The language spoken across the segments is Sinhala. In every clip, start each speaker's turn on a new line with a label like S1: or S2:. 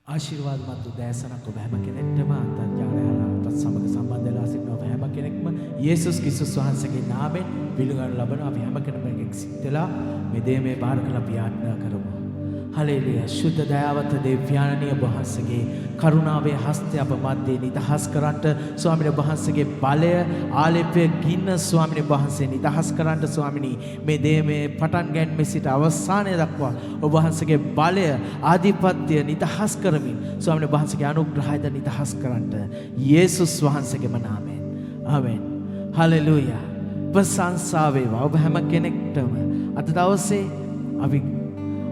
S1: ආශිර්වාදමත් උදෑසනක් ඔබ හැම කෙනෙක්ටම අන්තර්ජාලයත් සමග සම්බන්ධ වෙලා සිටින ඔබ හැම කෙනෙක්ම යේසුස් ක්‍රිස්තුස් වහන්සේගේ නාමයෙන් පිළිගනු ලබන අපි හැම කෙනෙක්ම එක්සිතලා මේ දේ මේ බාර කරලා ප්‍රාර්ථනා කරමු. හලෙලුයා. ශුද්ධ දයාවන්ත දෙවියන්ණිය ඔබ වහන්සේගේ කරුණාවේ හස්තය අප මැද්දේ නිදහස් කරන්ට ස්වාමීන් වහන්සේගේ බලය ආලේපය ගින්න ස්වාමීන් වහන්සේ නිදහස් කරන්ට ස්වාමීනි මේ දේ මේ පටන් ගැනීම සිට අවසානය දක්වා ඔබ වහන්සේගේ බලය ආධිපත්‍ය නිදහස් කරමින් ස්වාමීන් වහන්සේගේ අනුග්‍රහයද නිදහස් කරන්ට යේසුස් වහන්සේගේම නාමයෙන් ආමෙන්. හලෙලුයා. ප්‍රශංසා වේවා ඔබ හැම කෙනෙක්ටම. අද දවසේ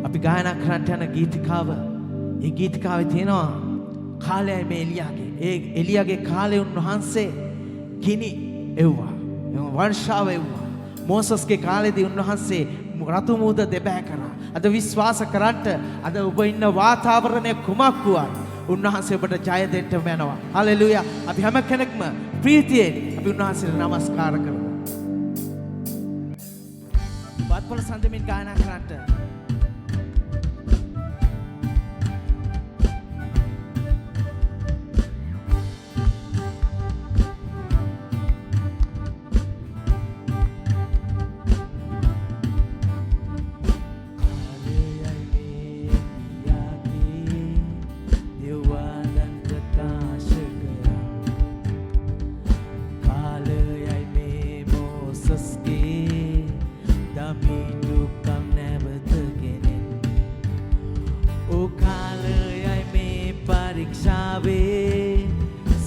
S1: අපි ගායනා කරන්නට යන ගීතිකාව ඒ ගීතිකාවේ තියෙනවා කාලයයි මේ එලියාගේ. ඒ එලියාගේ කාලේ උන්වහන්සේ ගිනි එව්වා. වර්ෂාව එව්වා. මෝසස්ගේ කාලේදී උන්වහන්සේ රතු මුහුද දෙබෑ කරා. අද විශ්වාස කරන්ට අද ඔබ ඉන්න වාතාවරණය කුමක් වුවත් උන්වහන්සේ ඔබට ජය දෙන්නම යනවා. හලෙලුයා. අපි හැම කෙනෙක්ම ප්‍රීතියෙන් අපි උන්වහන්සේට නමස්කාර කරමු. බත්පොළ සඳමින් ගායනා කරන්නට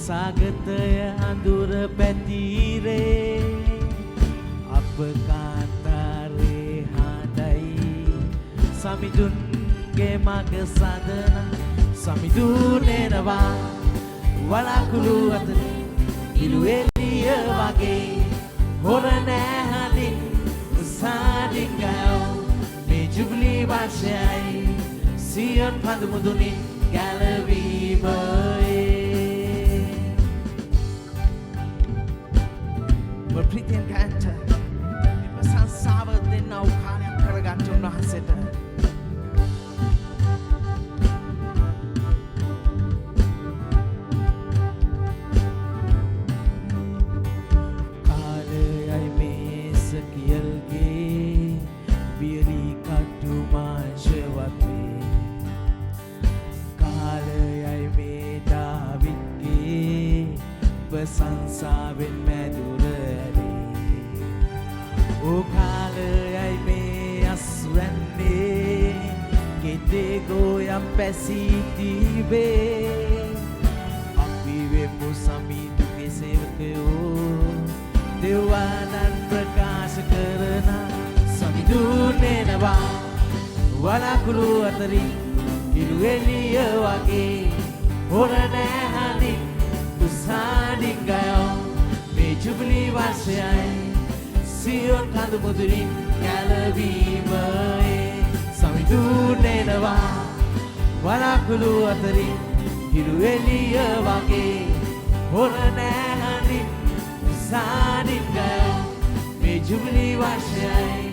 S2: සාගතය අඳුර පැතිරේ අප කාන්තාරේ හඬයි සමිඳුන්ගේ මග සදන සමිඳුන් එනවා වලාකුළු අතරින් ඉලු එළිය වගේ හොර නැහලින් උසාදින් ගයෝ මේ ජුබිලී වර්ෂයයි සියොන් පඳු මුදුනින් ගැලවීමයි.
S1: ප්‍රීතියෙන් ගායන්ට ප්‍රශංසාව දෙන්නව කාර්යයක් කරගන්න උන්වහන්සේට
S2: කාලයයි මේස කියල්ගේ බියලි කටු මාංශවත් වේ කාලයයි මේ දාවිත්ගේ ප්‍රශංසාවෙන් මැදුර O කාලයයි මේ අස්වැන්නේ ගෙදේ ගෝයම් පැසී තිබේ අපි වෙමු සමිඳුගේ සේවකයෝ දෙවියන් ප්‍රකාශ කරන සමිඳුන් එනවා වලාකුළු අතරින් ඉලු එළිය වගේ හොර නැහලින් උසාදින් ගයෝ මේ ජුබිලී වර්ෂයයි සියොන් කඳු මුදුනින් ගැලවීමයි සමිඳුන් එනවා වලාකුළු අතරින් ඉලු එළිය වගේ හොර නැහලින් උසාදින් ගයෝ මේ ජුබිලී වර්ෂයයි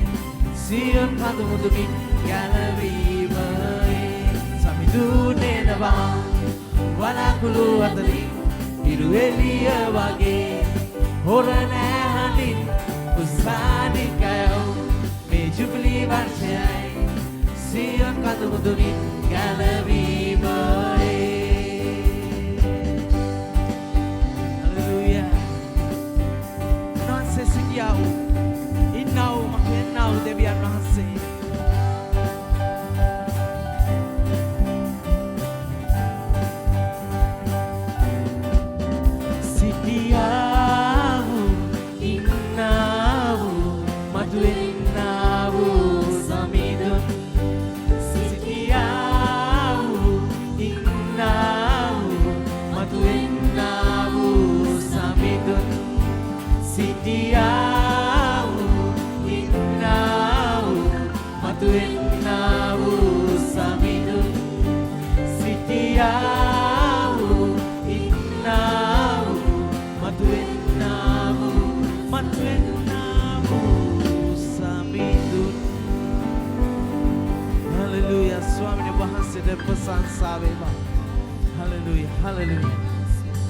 S2: සියොන් කඳු මුදුනින් ගැලවීමයි සමිඳුන් එනවා වලාකුළු අතරින් ඉලු එළිය වගේ හොර නැහලින් උසාදින් ගයෝ මේ ජුබිලී වර්ෂයයි සියොන් කඳු මුදුනින් ගැලවීමයි. හලෙලුයා.
S1: උන්වහන්සේ සිටියා වූ ඉන්නා වූ මහින්නා වූ දෙවියන් වහන්සේ
S2: ප්‍රශංසා වේවා හලෙලූයා හලෙලූයා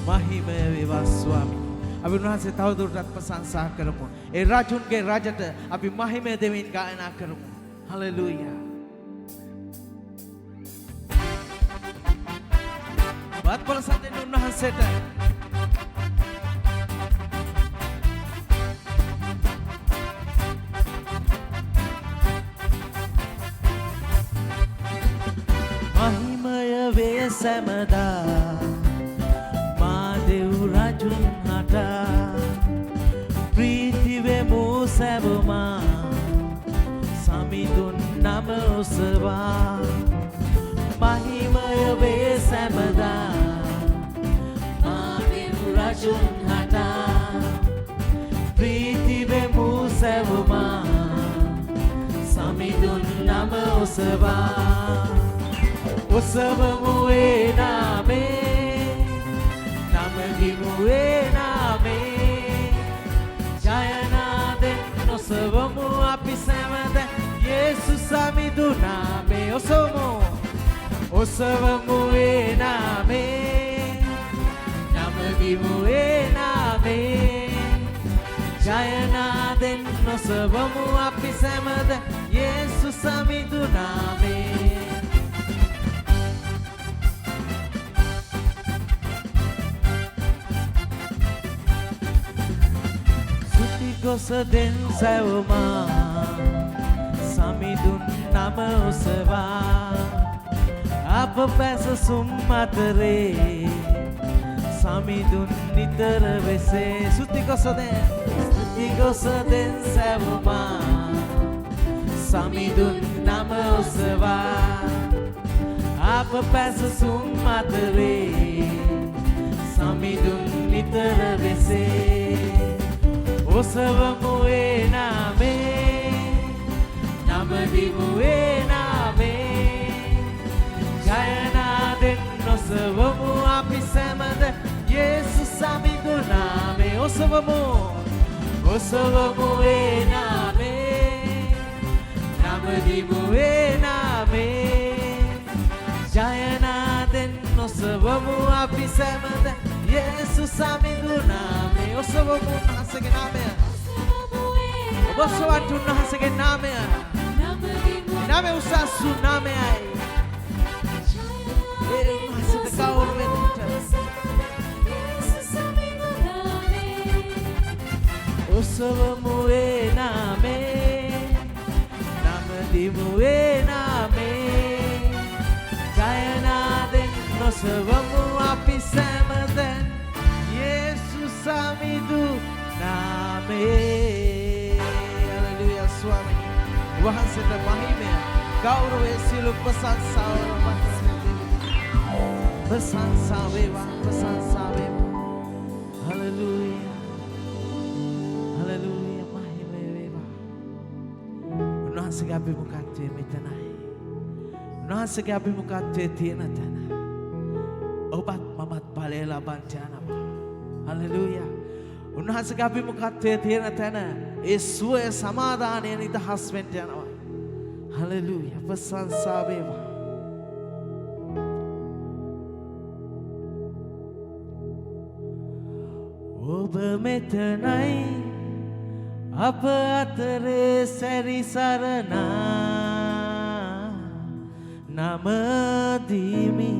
S2: මහිමය වේවා ස්වාමී. අපි උන්වහන්සේ තවදුරටත් ප්‍රශංසා කරමු. ඒ රාජුන්ගේ රාජට අපි මහිමය දෙමින් ගායනා කරමු. හලෙලූයා. වත් පොළසන් දෙන්න උන්වහන්සේට. මහිමය වේ සැමදා මා දෙව් රජුන් හට ප්‍රීති වෙමු සැවමා සමිඳුන් නම ඔසවා මහිමය වේ සැමදා මා දෙව් රජුන් හට ප්‍රීති වෙමු සැවමා සමිඳුන් නම ඔසවා ඔසවමු ඒ නාමේ නමගිමු ඒ නාමේ ජයනාදෙන් ඔසවමු අපි සැමද යේසුස් සමිඳු නාමේ ඔසවමු ඒ නාමේ නමගිමු ඒ නාමේ ජයනාදෙන් ඔසවමු අපි සැමද යේසුස් සමිඳු නාමේ ගොස දෙන් සැවමා සමිඳුන් නම ඔසවා අප පැසසුම් අතරේ සමිඳුන් නිතර වෙසේ සුති ගොස දෙන් සැවමා සමිඳුන් නම ඔසවා අප පැසසුම් අතරේ සමිඳුන් නිතර වෙසේ ඔසවමු ඒ නාමේ නමදිමු ඒ නාමේ ජයනාදෙන් ඔසවමු අපි සැමද යේසුස් සමිඳු නාමේ ඔසවමු ඒ නාමේ නමදිමු ඒ නාමේ ජයනාදෙන් ඔසවමු අපි සැමද යේසුස් සමිඳු නාමේ ඔසවමු උන්වහන්සේගේ නාමය ඔබසවන්ට උන්වහන්සේගේ නාමය නාමය උසස්සු නාමයයි ඒ උන්වහන්සේට ගෞරවයට ඔසවමු ඒ නාමේ නමදිමු ඒ නාමේ ජයනාදෙන් ඔසවමු අපි සැමද යේසුස් සමිඳු නාමේ හලෙලූයා ස්වාමී වහන්සේට මහිමය ගෞරවය සියලු ප්‍රශංසාව ප්‍රශංසා වේවා හලෙලූයා හලෙලූයා මහිමය වේවා උන්වහන්සේගේ අභිමුඛත්වය මෙතනයි උන්වහන්සේගේ අභිමුඛත්වය තියෙන තැන ඔබත් මමත් ඵලය ලබන්න යනවා. හලෙලූයා. උන්වහන්සේගේ අභිමුඛත්වයේ තියෙන තැන ඒ සුවය සමාදානය නිදහස් වෙන්න යනවා. හලෙලූයා. ප්‍රශංසා වේවා. ඔබ මෙතනයි අප අතරේ සැරිසරනා නමදිමි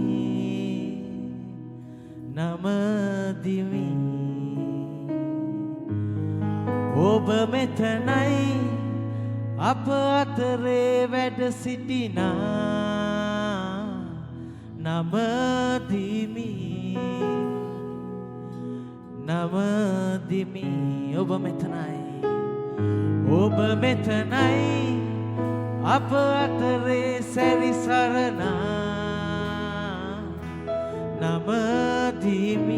S2: ඔබ මෙතනයි අප අතරේ වැඩ සිටිනා නමදිමි ඔබ මෙතනයි අප අතරේ සැරිසරනා නමදිමි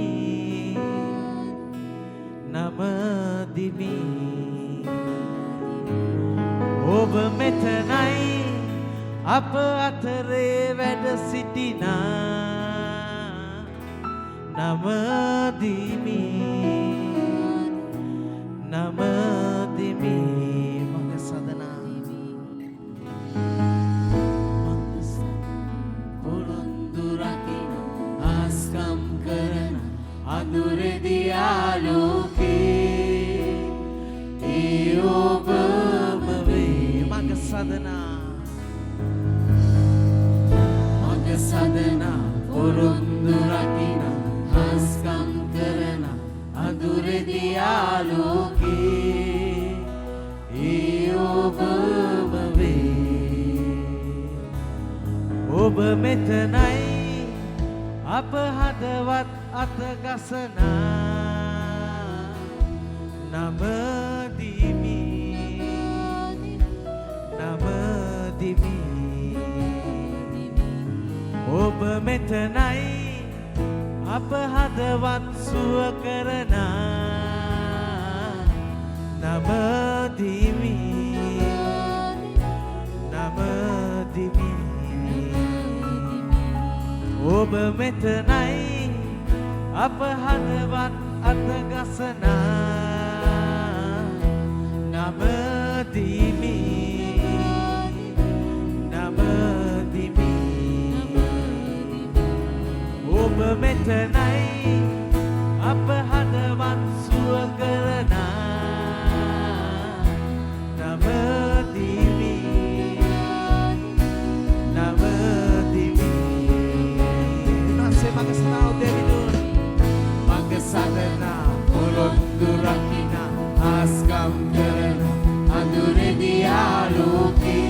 S2: ඔබ මෙතනයි අප අතරේ වැඩ සිටිනා නමදිමි මඟ සදනා පොරොන්දු රකින පුරුදු රකින හස්කම් කරන අඳුරේදී ආලෝකේ ඒ ඔබම වේ ඔබ මෙතනයි අප හදවත් අතගසනා නමදිමි ඔබ මෙතනයි අප හදවත් සුව කරනා නමදිමි ඔබ මෙතනයි අප හදවත් අතගසනා නමදිමි ඔබ මෙතනයි අප හදවත් සුව කරනා නමදිමි Nasce magasanao Davidun magasana පොරොන්දු රකින හස්කම් කරන අඳුරේදී ආලෝකේ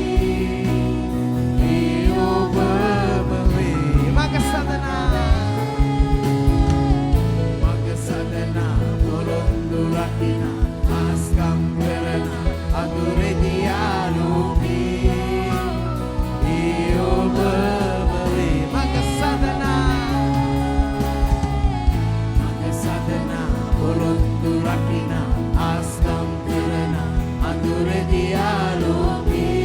S2: ඒ ඔබම වේ magasana පොරොන්දු රකින හස්කම් කරන අඳුරේදී ආලෝකේ ඒ ඔබම වේ magasana පොරොන්දු රකින හස්කම් කරන අඳුරේදී ආලෝකේ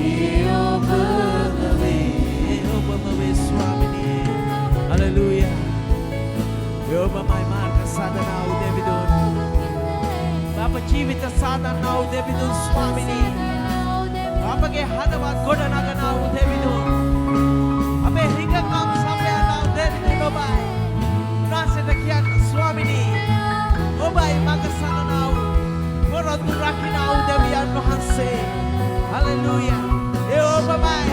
S2: ඒ ඔබම වේ ස්වාමිනේ හලෙලූයා ඔබමයි මාර්ග සාධනා උදෙවිදුන් අප ජීවිත සාධනා උදෙවිදුන් ස්වාමිනේ අපගේ හදවත් ගොඩනගනා උදෙවිදුන් අපේ හිඟකම් සපයනා උදෙවිදුන් ඔබයි උනාසෙට කියන්න ස්වාමිනේ ඔබයි මඟ සඳනා වූ පොරොන්දු රකිනා උදවියන් වහන්සේ හලෙලූයා ඒ ඔබමයි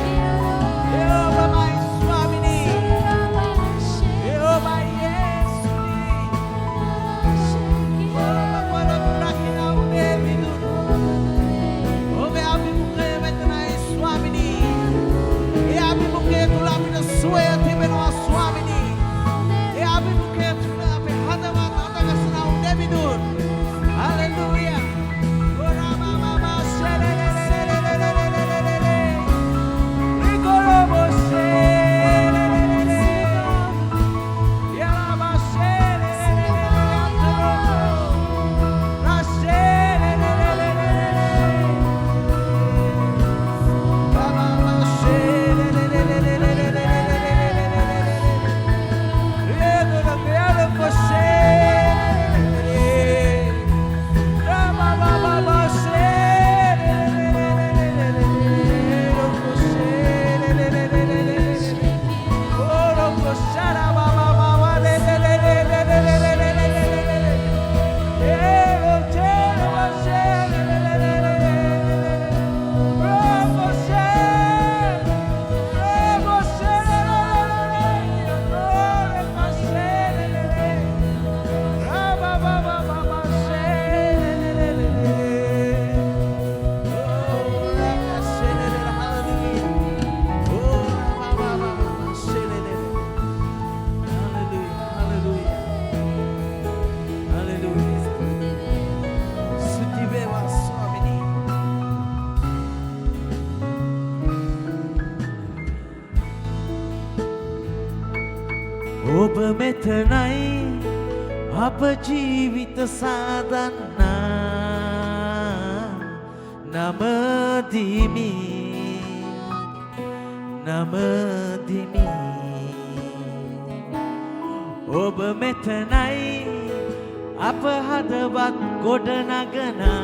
S2: ස්වාමිනේ ඒ ඔබයි ඔබ මෙතනයි අප ජීවිත සාදන්නා නමදිමි ඔබ මෙතනයි අප හදවත් ගොඩනගනා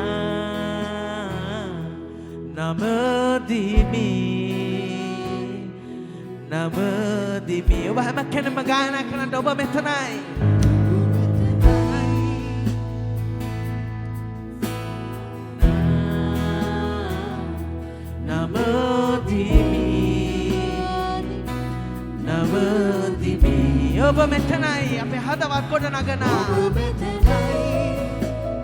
S2: නමදිමි ඔබ හැම කෙනෙක්ම ගායනා කරන්නට ඔබ මෙතනයි නමදිමි මෙතනයි අපේ හදවත් ගොඩ නගනා.
S3: ඔබ මෙතනයි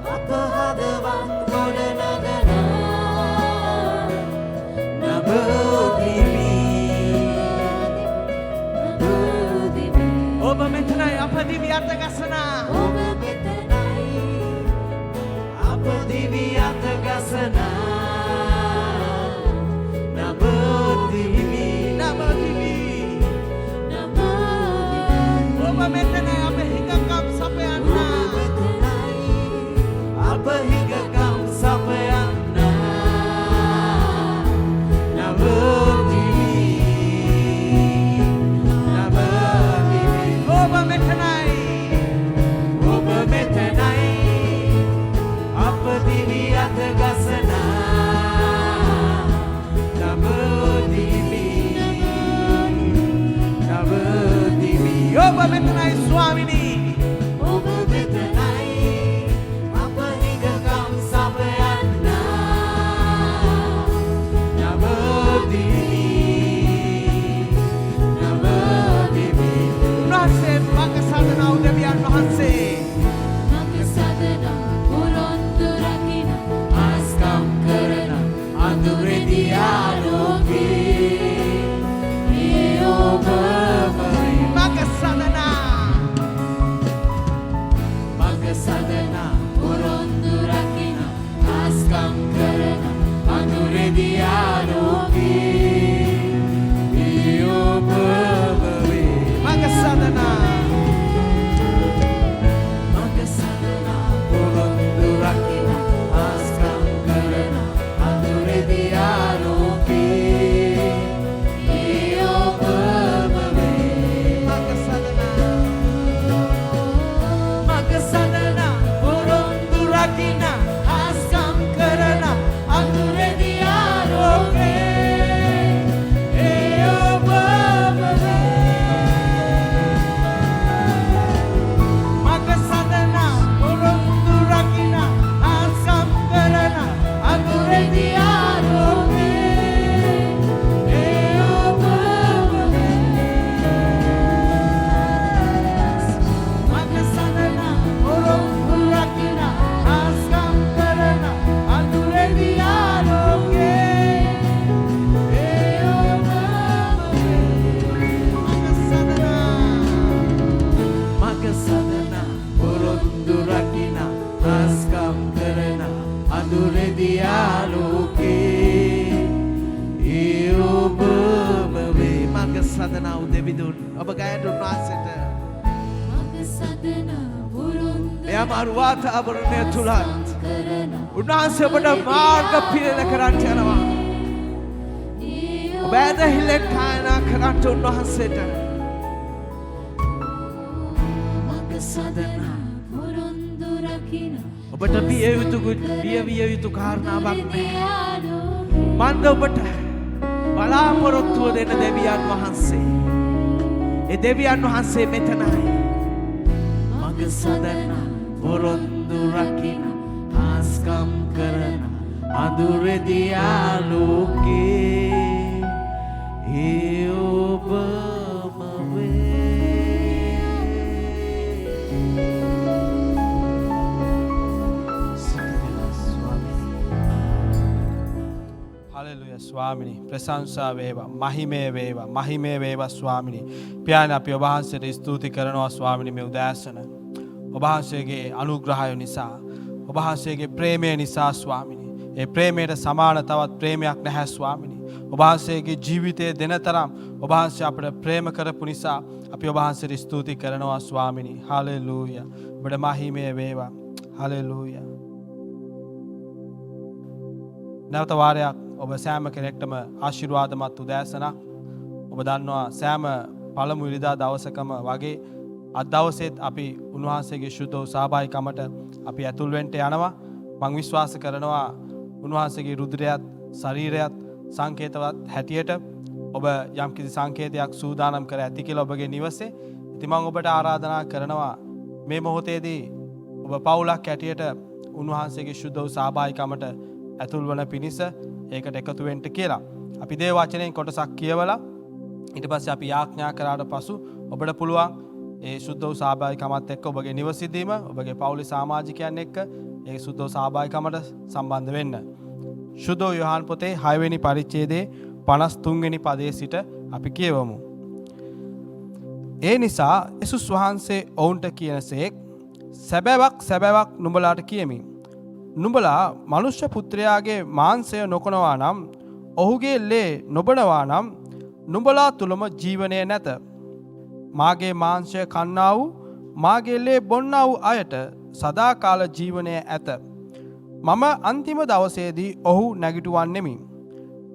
S3: අප හදවත් ගොඩ නගනා. නබෝදිවි
S2: ඔබ මෙතනයි අප දිවි අත ගසනා.
S3: ඔබ මෙතනයි අප දිවි අත ගසනා. නබෝදිවි
S2: ඔබ මෙතනයි අප හිඟකම් සපයන්නා.
S3: අප හිඟකම් සපයන්නා. නබෝදිවි
S2: ඔබ මෙතනයි
S3: ඔබ මෙතනයි අප දිවි අත ගසනා. නබෝදිවි
S2: ඔබ මෙතනයි ස්වාමිනී.
S3: ඔබ මෙතනයි අප හිඟකම් සපයන්නා. නබෝදිවි
S2: උන්වහන්සේ මඟ සදනා උදවියන් වහන්සේ.
S3: මඟ සදනා පොරොන්දු රකින ආස්කම් කරන අඳුරෙදි ආලෝකේ. ඒ ඔබමයි
S2: මඟ සදනා
S3: මඟ සදනා පොරොන්දු රකින ආස්කම් කරන අඳුරෙදි ආලෝකේ. ඒ ඔබමයි
S2: මඟ සදනා
S3: මඟ සදනා පොරොන්දු රකින ආස්කම් කරන අඳුරෙදි ආලෝකේ. ඒ ඔබමයි
S2: මඟ සදනා
S3: මඟ සදනා පොරොන්දු රකින ආස්කම් කරන අඳුරෙදි ආලෝකේ. ඒ ඔබමයි
S2: මඟ සදනා පොරොන්දු රකින ආසම් කරන
S3: අඳුරෙදි ආලෝකේ. ඒ ඔබමයි
S2: මඟ සදනා පොරොන්දු රකින ආසම් කරන අඳුරෙදි ආලෝකේ.
S3: ඒ ඔබමයි
S2: මඟ සදනා
S3: මඟ සදනා පොරොන්දු රකින ආස්කම් කරන අඳුරෙදි ආලෝකේ. ඒ ඔබම වේ.
S2: මඟ සදනා උදෙවිදුන් ඔබ ගෑනුන් වහන්සේට
S3: මඟ සදනා පොරොන්දු
S2: එයා මාරු වාතාවරණය තුලත්
S3: කරන
S2: උන්වහන්සේ ඔබට මාර්ග පිළිල කරන්ට යනවා. ඔබ ඇදහිල්ලෙන් කායනා කරන්ට උන්වහන්සේට
S3: මඟ සදනා පොරොන්දු රකින
S2: ඔබට බිය යුතු කාරණාවක් නැහැ. මන්ද ඔබට බලාපොරොත්තුව දෙන දෙවියන් වහන්සේ. ඒ දෙවියන් වහන්සේ මෙතනයි.
S3: මඟ සදනා
S2: පොරොන්දු රකින ආස්කම් කරන අඳුරෙදි ආලෝකේ. ඒ ඔබම වේ.
S4: හලෙලුයා ස්වාමිනී ප්‍රශංසා වේවා මහිමේ වේවා මහිමේ වේවා ස්වාමිනී පියාණන් අපි ඔබ වහන්සේට ස්තුති කරනවා ස්වාමිනී මේ උදෑසන ඔබ වහන්සේගේ අනුග්‍රහය නිසා ඔබ වහන්සේගේ ප්‍රේමය නිසා ස්වාමිනී ඒ ප්‍රේමයට සමාන තවත් ප්‍රේමයක් නැහැ ස්වාමිනී ඔබ වහන්සේගේ ජීවිතයේ දෙනතරම් ඔබ වහන්සේ අපට ප්‍රේම කරපු නිසා අපි ඔබ වහන්සේට ස්තුති කරනවා ස්වාමිනී හලෙලුයා ඔබට මහිමේ වේවා හලෙලුයා නැවත වාරයක් ඔබ සෑම කෙනෙක්ටම ආශිර්වාදමත් උදෑසනක් ඔබ දන්නවා සෑම පළමු ඉරිදා දවසකම වගේ අද දවසේත් අපි උන්වහන්සේගේ ශුද්ධ වූ සහභාගීකමට අපි ඇතුල් වෙන්න යනවා මම විශ්වාස කරනවා උන්වහන්සේගේ රුධිරයත් ශරීරයත් සංකේතවත් හැටියට ඔබ යම්කිසි සංකේතයක් සූදානම් කර ඇති කියලා ඔබගේ නිවසේ ඉතින් මම ඔබට ආරාධනා කරනවා මේ මොහොතේදී ඔබ පවුලක් හැටියට උන්වහන්සේගේ ශුද්ධ වූ සහභාගීකමට ඇතුල් වන පිණිස ඒකට එකතු වෙන්න කියලා. අපි දේ වචනයෙන් කොටසක් කියවලා ඊට පස්සේ අපි යාඥා කරාට පසු ඔබට පුළුවන් ඒ සුද්ධ වූ සහභාගීකමත් එක්ක ඔබගේ නිවසිදීම ඔබගේ පවුලේ සමාජිකයන් එක්ක ඒ සුද්ධ වූ සහභාගීකමට සම්බන්ධ වෙන්න. සුද්ධ වූ යොහාන් පොතේ 6 වෙනි පරිච්ඡේදයේ 53 වෙනි පදයේ සිට අපි කියවමු. ඒ නිසා යේසුස් වහන්සේ ඔවුන්ට කියනසේක් සැබෑවක් නුඹලාට කියමි. නුඹලා මනුෂ්‍ය පුත්‍රයාගේ මාංශය නොකනවා නම් ඔහුගේ ලේ නොබනවා නම් නුඹලා තුලම ජීවනය නැත. මාගේ මාංශය කන්නා වූ මාගේ ලේ බොන්නා වූ අයට සදාකාල ජීවනය ඇත. මම අන්තිම දවසේදී ඔහු නැගිටුවන්නෙමි.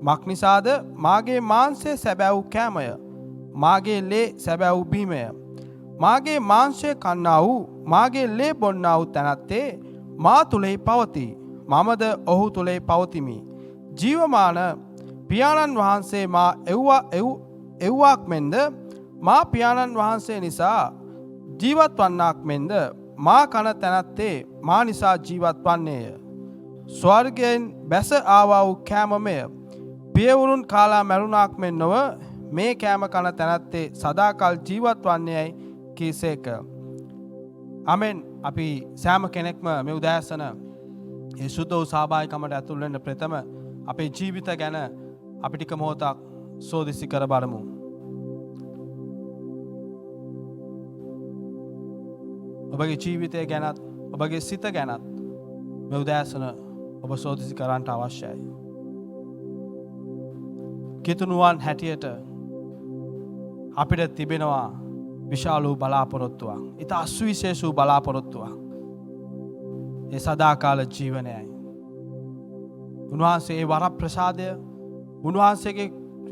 S4: මක්නිසාද මාගේ මාංශය සැබෑ වූ කෑමය. මාගේ ලේ සැබෑ වූ බීමය. මාගේ මාංශය කන්නා වූ මාගේ ලේ බොන්නා වූ තැනැත්තේ මා තුලෙහි පවතී. මමද ඔහු තුලෙහි පවතිමි. ජීවමාන පියාණන් වහන්සේ මා එව්වාක් මෙන්ද මා පියාණන් වහන්සේ නිසා ජීවත් වන්නාක් මෙන්ද මා කන තැනැත්තේ මා නිසා ජීවත් වන්නේය. ස්වර්ගයෙන් බැස ආවා වූ කෑමමය. පියවරුන් කාලා මැරුණාක් මෙන් නොව මේ කෑම කන තැනැත්තේ සදාකල් ජීවත් වන්නේයයි කීසේක. ආමෙන්. අපි සෑම කෙනෙක්ම මේ උදෑසන ඒ සුද්ධ වූ සහභාගීකමට ඇතුල් වෙන්න ප්‍රථම අපේ ජීවිත ගැන අපි ටික මොහොතක් සෝදිසි කර බලමු. ඔබගේ ජීවිතය ගැනත් ඔබගේ සිත ගැනත් මේ උදෑසන ඔබ සෝදිසි කරන්නට අවශ්‍යයි. කිතුණුවන් හැටියට අපිට තිබෙනවා විශාල වූ බලාපොරොත්තුවක්. ඉතා අසුවිශේෂ වූ බලාපොරොත්තුවක්. ඒ සදාකාල ජීවනයයි. උන්වහන්සේ ඒ වරප්‍රසාදය, උන්වහන්සේගේ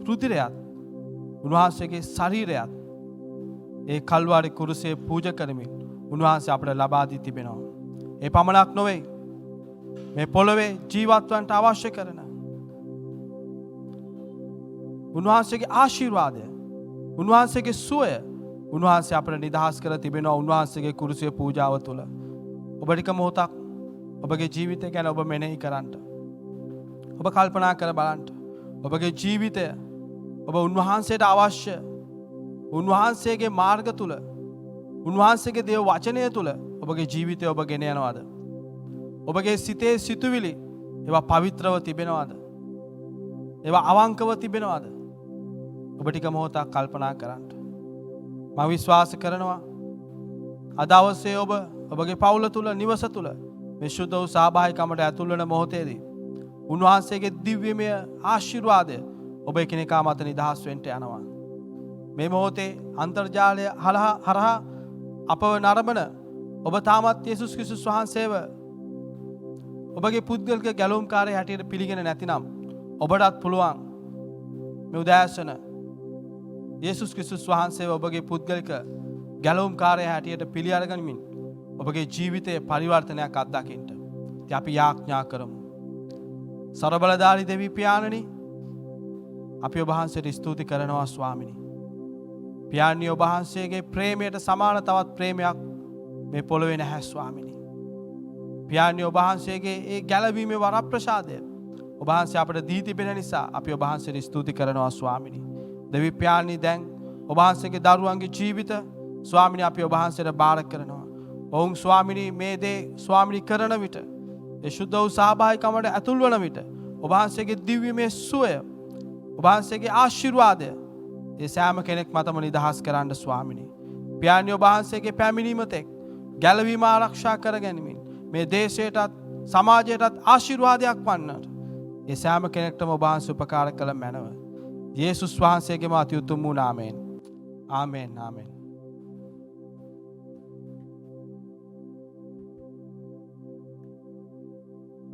S4: රුධිරයත්, උන්වහන්සේගේ ශරීරයත් ඒ කල්වාරි කුරුසේ පූජා කරමින් උන්වහන්සේ අපට ලබා දී තිබෙනවා. ඒ පමණක් නොවේ. මේ පොළොවේ ජීවත් වන්නට අවශ්‍ය කරන උන්වහන්සේගේ ආශිර්වාදය, උන්වහන්සේගේ සුවය උන්වහන්සේ අපට නිදහස් කර තිබෙනවා උන්වහන්සේගේ කුරුසිය පූජාව තුළ. ඔබ ටික මොහොතක් ඔබගේ ජීවිතය ගැන ඔබ මෙනෙහි කරන්නට. ඔබ කල්පනා කර බලන්නට. ඔබගේ ජීවිතය ඔබ උන්වහන්සේට අවශ්‍ය උන්වහන්සේගේ මාර්ග තුළ උන්වහන්සේගේ දේව වචනය තුළ ඔබගේ ජීවිතය ඔබ ගෙන යනවාද? ඔබගේ සිතේ සිතුවිලි ඒවා පවිත්‍රව තිබෙනවාද? ඒවා අවංකව තිබෙනවාද? ඔබ ටික මොහොතක් කල්පනා කරන්නට. මම විශ්වාස කරනවා අද දවසේ ඔබගේ පවුල තුල නිවස තුල මේ සුද්ධ වූ සහභාගීකමට ඇතුල් වෙන මොහොතේදී උන්වහන්සේගේ දිව්‍යමය ආශිර්වාදය ඔබ එකිනෙකා මත නිදහස් වෙන්න යනවා. මේ මොහොතේ අන්තර්ජාලය හරහා අපව නරඹන ඔබ තාමත් යේසුස් ක්‍රිස්තුස් වහන්සේව ඔබගේ පුද්ගලික ගැලවුම්කාරය හැටියට පිළිගෙන නැතිනම් ඔබටත් පුළුවන් මේ උදෑසන යේසුස් ක්‍රිස්තුස් වහන්සේව ඔබගේ පුද්ගලික ගැලවුම්කාරය හැටියට පිළි අරගනිමින් ඔබගේ ජීවිතයේ පරිවර්තනයක් අත්දකින්න. ඉතින් අපි යාඥා කරමු. සර්වබලධාරී දෙවි පියාණනි, අපි ඔබ වහන්සේට ස්තුති කරනවා ස්වාමිනී. පියාණනි, ඔබ වහන්සේගේ ප්‍රේමයට සමාන තවත් ප්‍රේමයක් මේ පොළොවේ නැහැ ස්වාමිනී. පියාණනි, ඔබ වහන්සේගේ ඒ ගැලවීමේ වරප්‍රසාදය ඔබ වහන්සේ අපට දී තිබෙන නිසා අපි ඔබ වහන්සේට ස්තුති කරනවා ස්වාමිනී. දෙවි පියාණනි, දැන් ඔබ වහන්සේගේ දරුවන්ගේ ජීවිත ස්වාමිනී අපි ඔබ වහන්සේට බාර කරනවා. ඔවුන් ස්වාමිනී මේ දේ ස්වාමිනී කරන විට ඒ සුද්ධ වූ සහභාගීකමට ඇතුල් වන විට ඔබ වහන්සේගේ දිව්‍යමය සුවය, ඔබ වහන්සේගේ ආශිර්වාදය ඒ සෑම කෙනෙක් මතම නිදහස් කරන්න ස්වාමිනී. පියාණනි, ඔබ වහන්සේගේ පැමිණීම තෙක් ගැලවීම ආරක්ෂා කරගැනීමෙන් මේ දේශයටත් සමාජයටත් ආශිර්වාදයක් වන්නට ඒ සෑම කෙනෙක්ටම ඔබ වහන්සේ උපකාර කළ මැනව. යේසුස් වහන්සේගේම අති උතුම් වූ නාමයෙන්. ආමෙන්. ආමෙන්.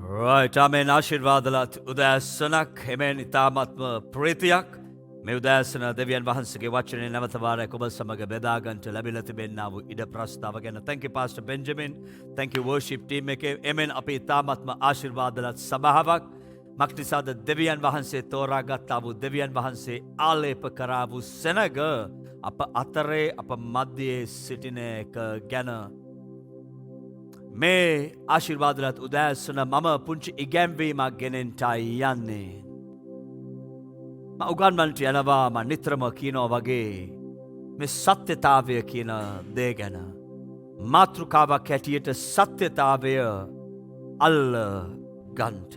S5: Right, amen. ආශිර්වාදලත් උදෑසනක් එමෙන් ඉතාමත්ම ප්‍රීතියක් මේ උදෑසන දෙවියන් වහන්සේගේ වචනේ නැවත වාරයක් ඔබ සමග බෙදා ගන්නට ලැබිලා තිබෙනා වූ ඉඩ ප්‍රස්තාව ගැන thank you Pastor Benjamin, thank you worship team එකේ එමෙන් අපි ඉතාමත්ම ආශිර්වාදලත් සභාවක් මක්නිසාද දෙවියන් වහන්සේ තෝරාගත්තා වූ දෙවියන් වහන්සේ ආලේප කරා වූ සෙනග අප අතරේ අප මධ්‍යයේ සිටින එක ගැන මේ ආශිර්වාදලත් උදෑසන මම පුංචි ඉගැන්වීමක් ගෙනෙන්ටයි යන්නේ. උගන්වන්නට යනවා මම නිතරම කියනවා වගේ මේ සත්‍යතාවය කියන දේ ගැන. මාතෘකාවක් හැටියට සත්‍යතාවය අල්ල ගන්ට.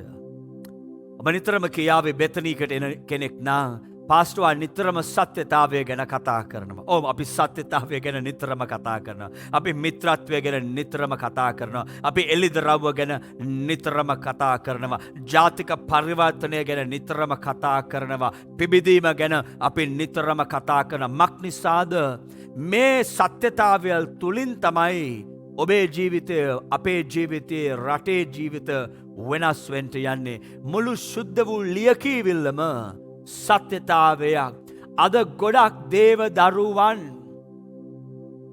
S5: ඔබ නිතරම කියාවේ බෙතනීකට එන කෙනෙක් නා පාස්ටුවා නිතරම සත්‍යතාවය ගැන කතා කරනවා. ඕම අපි සත්‍යතාවය ගැන නිතරම කතා කරනවා. අපි මිත්‍රත්වය ගැන නිතරම කතා කරනවා. අපි එළිදරව්ව ගැන නිතරම කතා කරනවා. ජාතික පරිවර්තනය ගැන නිතරම කතා කරනවා. පිබිදීම ගැන අපි නිතරම කතා කරන මක් නිසාද මේ සත්‍යතාවය තුලින් තමයි ඔබේ ජීවිතය අපේ ජීවිතයේ රටේ ජීවිත වෙනස් වෙන්න යන්නේ. මුළු සුද්ධ වූ ලියකියවිල්ලම සත්‍යතාවයක්. අද ගොඩක් දේව දරුවන්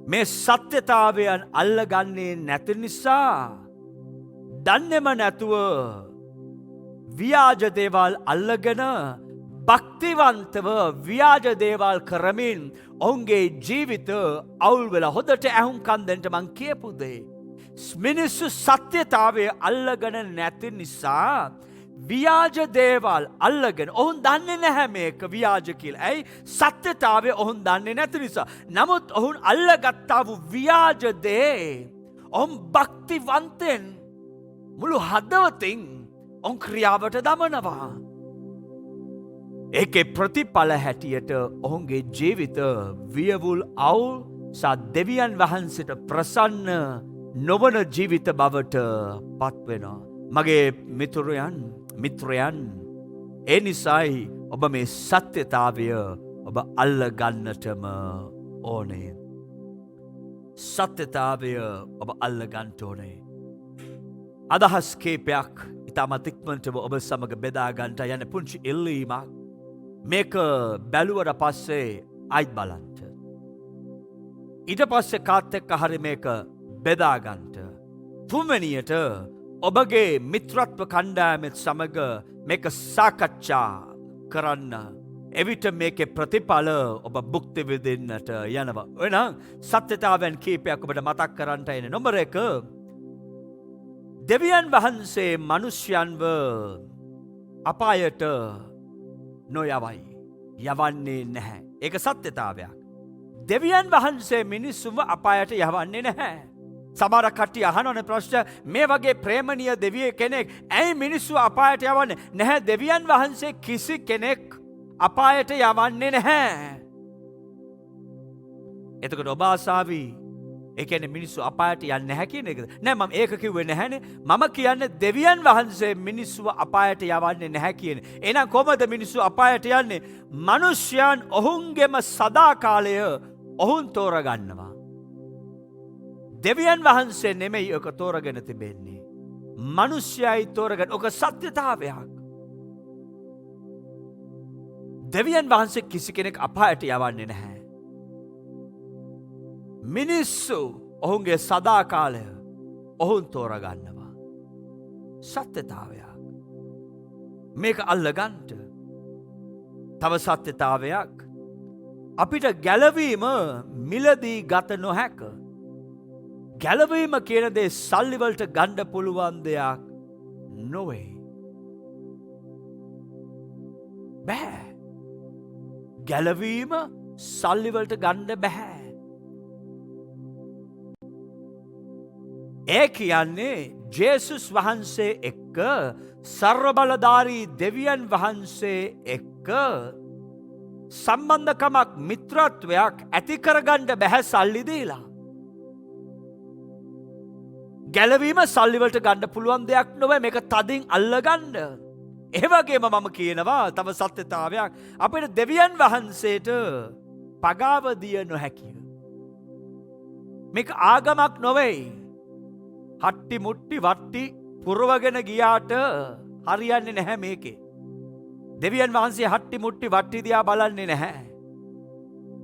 S5: මේ සත්‍යතාවයන් අල්ලගන්නේ නැති නිසා දන්නේම නැතුව ව්‍යාජ දේවල් අල්ලගෙන භක්තිවන්තව ව්‍යාජ දේවල් කරමින් ඔවුන්ගේ ජීවිත අවුල් වෙලා හොඳට ඇහුම්කන් දෙන්න මං කියපු දේ. මිනිස්සු සත්‍යතාවය අල්ලගෙන නැති නිසා ව්‍යාජ දේවල් අල්ලගෙන ඔවුන් දන්නේ නැහැ මේක ව්‍යාජ කියලා. ඇයි? සත්‍යතාවය ඔවුන් දන්නේ නැති නිසා. නමුත් ඔවුන් අල්ලගත්තා වූ ව්‍යාජ දේ ඔවුන් භක්තිවන්තෙන් මුළු හදවතින් ඔවුන් ක්‍රියාවට දමනවා. ඒකේ ප්‍රතිඵල හැටියට ඔවුන්ගේ ජීවිත වියවුල් අවුල් සහ දෙවියන් වහන්සේට ප්‍රසන්න නොවන ජීවිත බවට පත්වෙනවා. මගේ මිත්‍රයන් ඒ නිසායි ඔබ මේ සත්‍යතාවය ඔබ අල්ලගන්නටම ඕනේ. සත්‍යතාවය ඔබ අල්ලගන්නට ඕනේ. අදහස් කීපයක් ඉතාමත් ඉක්මනටම ඔබ සමග බෙදා ගන්නට යන පුංචි ඉල්ලීමක්. මේක බැලුවට පස්සේ අයිත් බලන්න. ඊට පස්සේ කාත් එක්ක හරි මේක බෙදා ගන්නට. තුන්වෙනියට ඔබගේ මිත්‍රත්ව කණ්ඩායමත් සමග මේක සාකච්ඡා කරන්න. එවිට මේකේ ප්‍රතිඵල ඔබ භුක්ති විඳින්නට යනවා. එහෙනම් සත්‍යතාවයන් කීපයක් ඔබට මතක් කරන්නට එන. නම්බර 1 දෙවියන් වහන්සේ මිනිස්යන්ව අපායට නොයවයි. යවන්නේ නැහැ. ඒක සත්‍යතාවයක්. දෙවියන් වහන්සේ මිනිස්සුන්ව අපායට යවන්නේ නැහැ. සමහර කට්ටිය අහනවනේ ප්‍රශ්න මේ වගේ ප්‍රේමණීය දෙවියෙක් කෙනෙක් ඇයි මිනිස්සු අපායට යවන්නේ නැහැ? දෙවියන් වහන්සේ කිසි කෙනෙක් අපායට යවන්නේ නැහැ. එතකොට ඔබ ආසාවි ඒ කියන්නේ මිනිස්සු අපායට යන්නේ නැහැ කියන එකද? නෑ මම ඒක කිව්වේ නැහැනේ. මම කියන්නේ දෙවියන් වහන්සේ මිනිස්සුව අපායට යවන්නේ නැහැ කියන. එහෙනම් කොහොමද මිනිස්සු අපායට යන්නේ? මිනිස්යන් ඔවුන්ගේම සදාකාලය ඔවුන් තෝරගන්නවා. දෙවියන් වහන්සේ නෙමෙයි ඔක තෝරගෙන තිබෙන්නේ. මිනිස්යයි තෝරගෙන. ඔක සත්‍යතාවයක්. දෙවියන් වහන්සේ කිසි කෙනෙක් අපායට යවන්නේ නැහැ. මිනිස්සු ඔවුන්ගේ සදාකාලය ඔවුන් තෝරගන්නවා. සත්‍යතාවයක්. මේක අල්ලගන්ට. තව සත්‍යතාවයක්. අපිට ගැලවීම මිලදී ගත නොහැක. ගැලවීම කියන දේ සල්ලිවලට ගන්න පුළුවන් දෙයක් නොවේ. බෑ. ගැලවීම සල්ලිවලට ගන්න බෑ. ඒ කියන්නේ ජේසුස් වහන්සේ එක්ක සර්වබලධාරී දෙවියන් වහන්සේ එක්ක සම්බන්ධකමක් මිත්‍රත්වයක් ඇති කරගන්න බැහැ සල්ලි දීලා. ගැලවීම සල්ලිවලට ගන්න පුළුවන් දෙයක් නොවේ. මේක තදින් අල්ලගන්න. ඒ වගේම මම කියනවා තව සත්‍යතාවයක්. අපිට දෙවියන් වහන්සේට පගාව දිය නොහැකිය. මේක ආගමක් නොවේ. හට්ටි මුට්ටි වට්ටි පුරවගෙන ගියාට හරියන්නේ නැහැ මේකේ. දෙවියන් වහන්සේ හට්ටි මුට්ටි වට්ටි දිහා බලන්නේ නැහැ.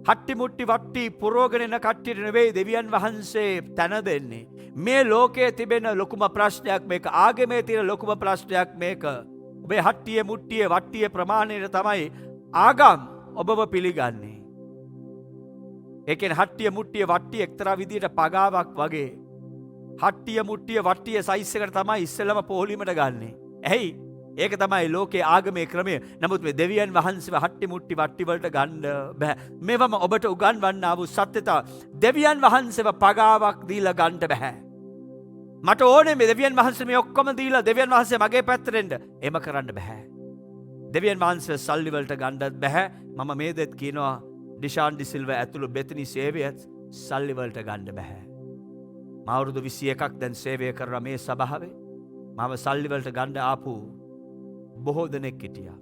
S5: හට්ටි මුට්ටි වට්ටි පුරවගෙන එන කට්ටියට නෙවෙයි දෙවියන් වහන්සේ තැන දෙන්නේ. මේ ලෝකයේ තිබෙන ලොකුම ප්‍රශ්නයක් මේක. ආගමේ තියෙන ලොකුම ප්‍රශ්නයක් මේක. ඔබේ හට්ටිය මුට්ටිය වට්ටිය ප්‍රමාණයට තමයි ආගම් ඔබව පිළිගන්නේ. ඒ කියන්නේ හට්ටිය මුට්ටිය වට්ටිය එක්තරා විදියට පගාවක් වගේ. හට්ටිය මුට්ටිය වට්ටිය සයිස් එකට තමයි ඉස්සෙල්ලම පොහොලීමට ගන්නෙ. ඇයි? ඒක තමයි ලෝකේ ආගමේ ක්‍රමය. නමුත් මේ දෙවියන් වහන්සේව හට්ටි මුට්ටි වට්ටි වලට ගන්න බෑ. මේවම ඔබට උගන්වන්නා වූ සත්‍යතා දෙවියන් වහන්සේව පගාවක් දීලා ගන්න බෑ. මට ඕනේ මේ දෙවියන් වහන්සේ මේ ඔක්කොම දීලා දෙවියන් වහන්සේ මගේ පැත්තට එන්න. එහෙම කරන්න බෑ. දෙවියන් වහන්සේ සල්ලි වලට ගන්නත් බෑ. මම මේ දෙත් කියනවා ඩිෂාන් ඩිසිල්ව ඇතුළු බෙතනි සේවයත් සල්ලි වලට ගන්න බෑ. මම අවුරුදු 21ක් දැන් සේවය කරලා මේ සභාවේ මම සල්ලි වලට ගන්න ආපු බොහෝ දෙනෙක් හිටියා.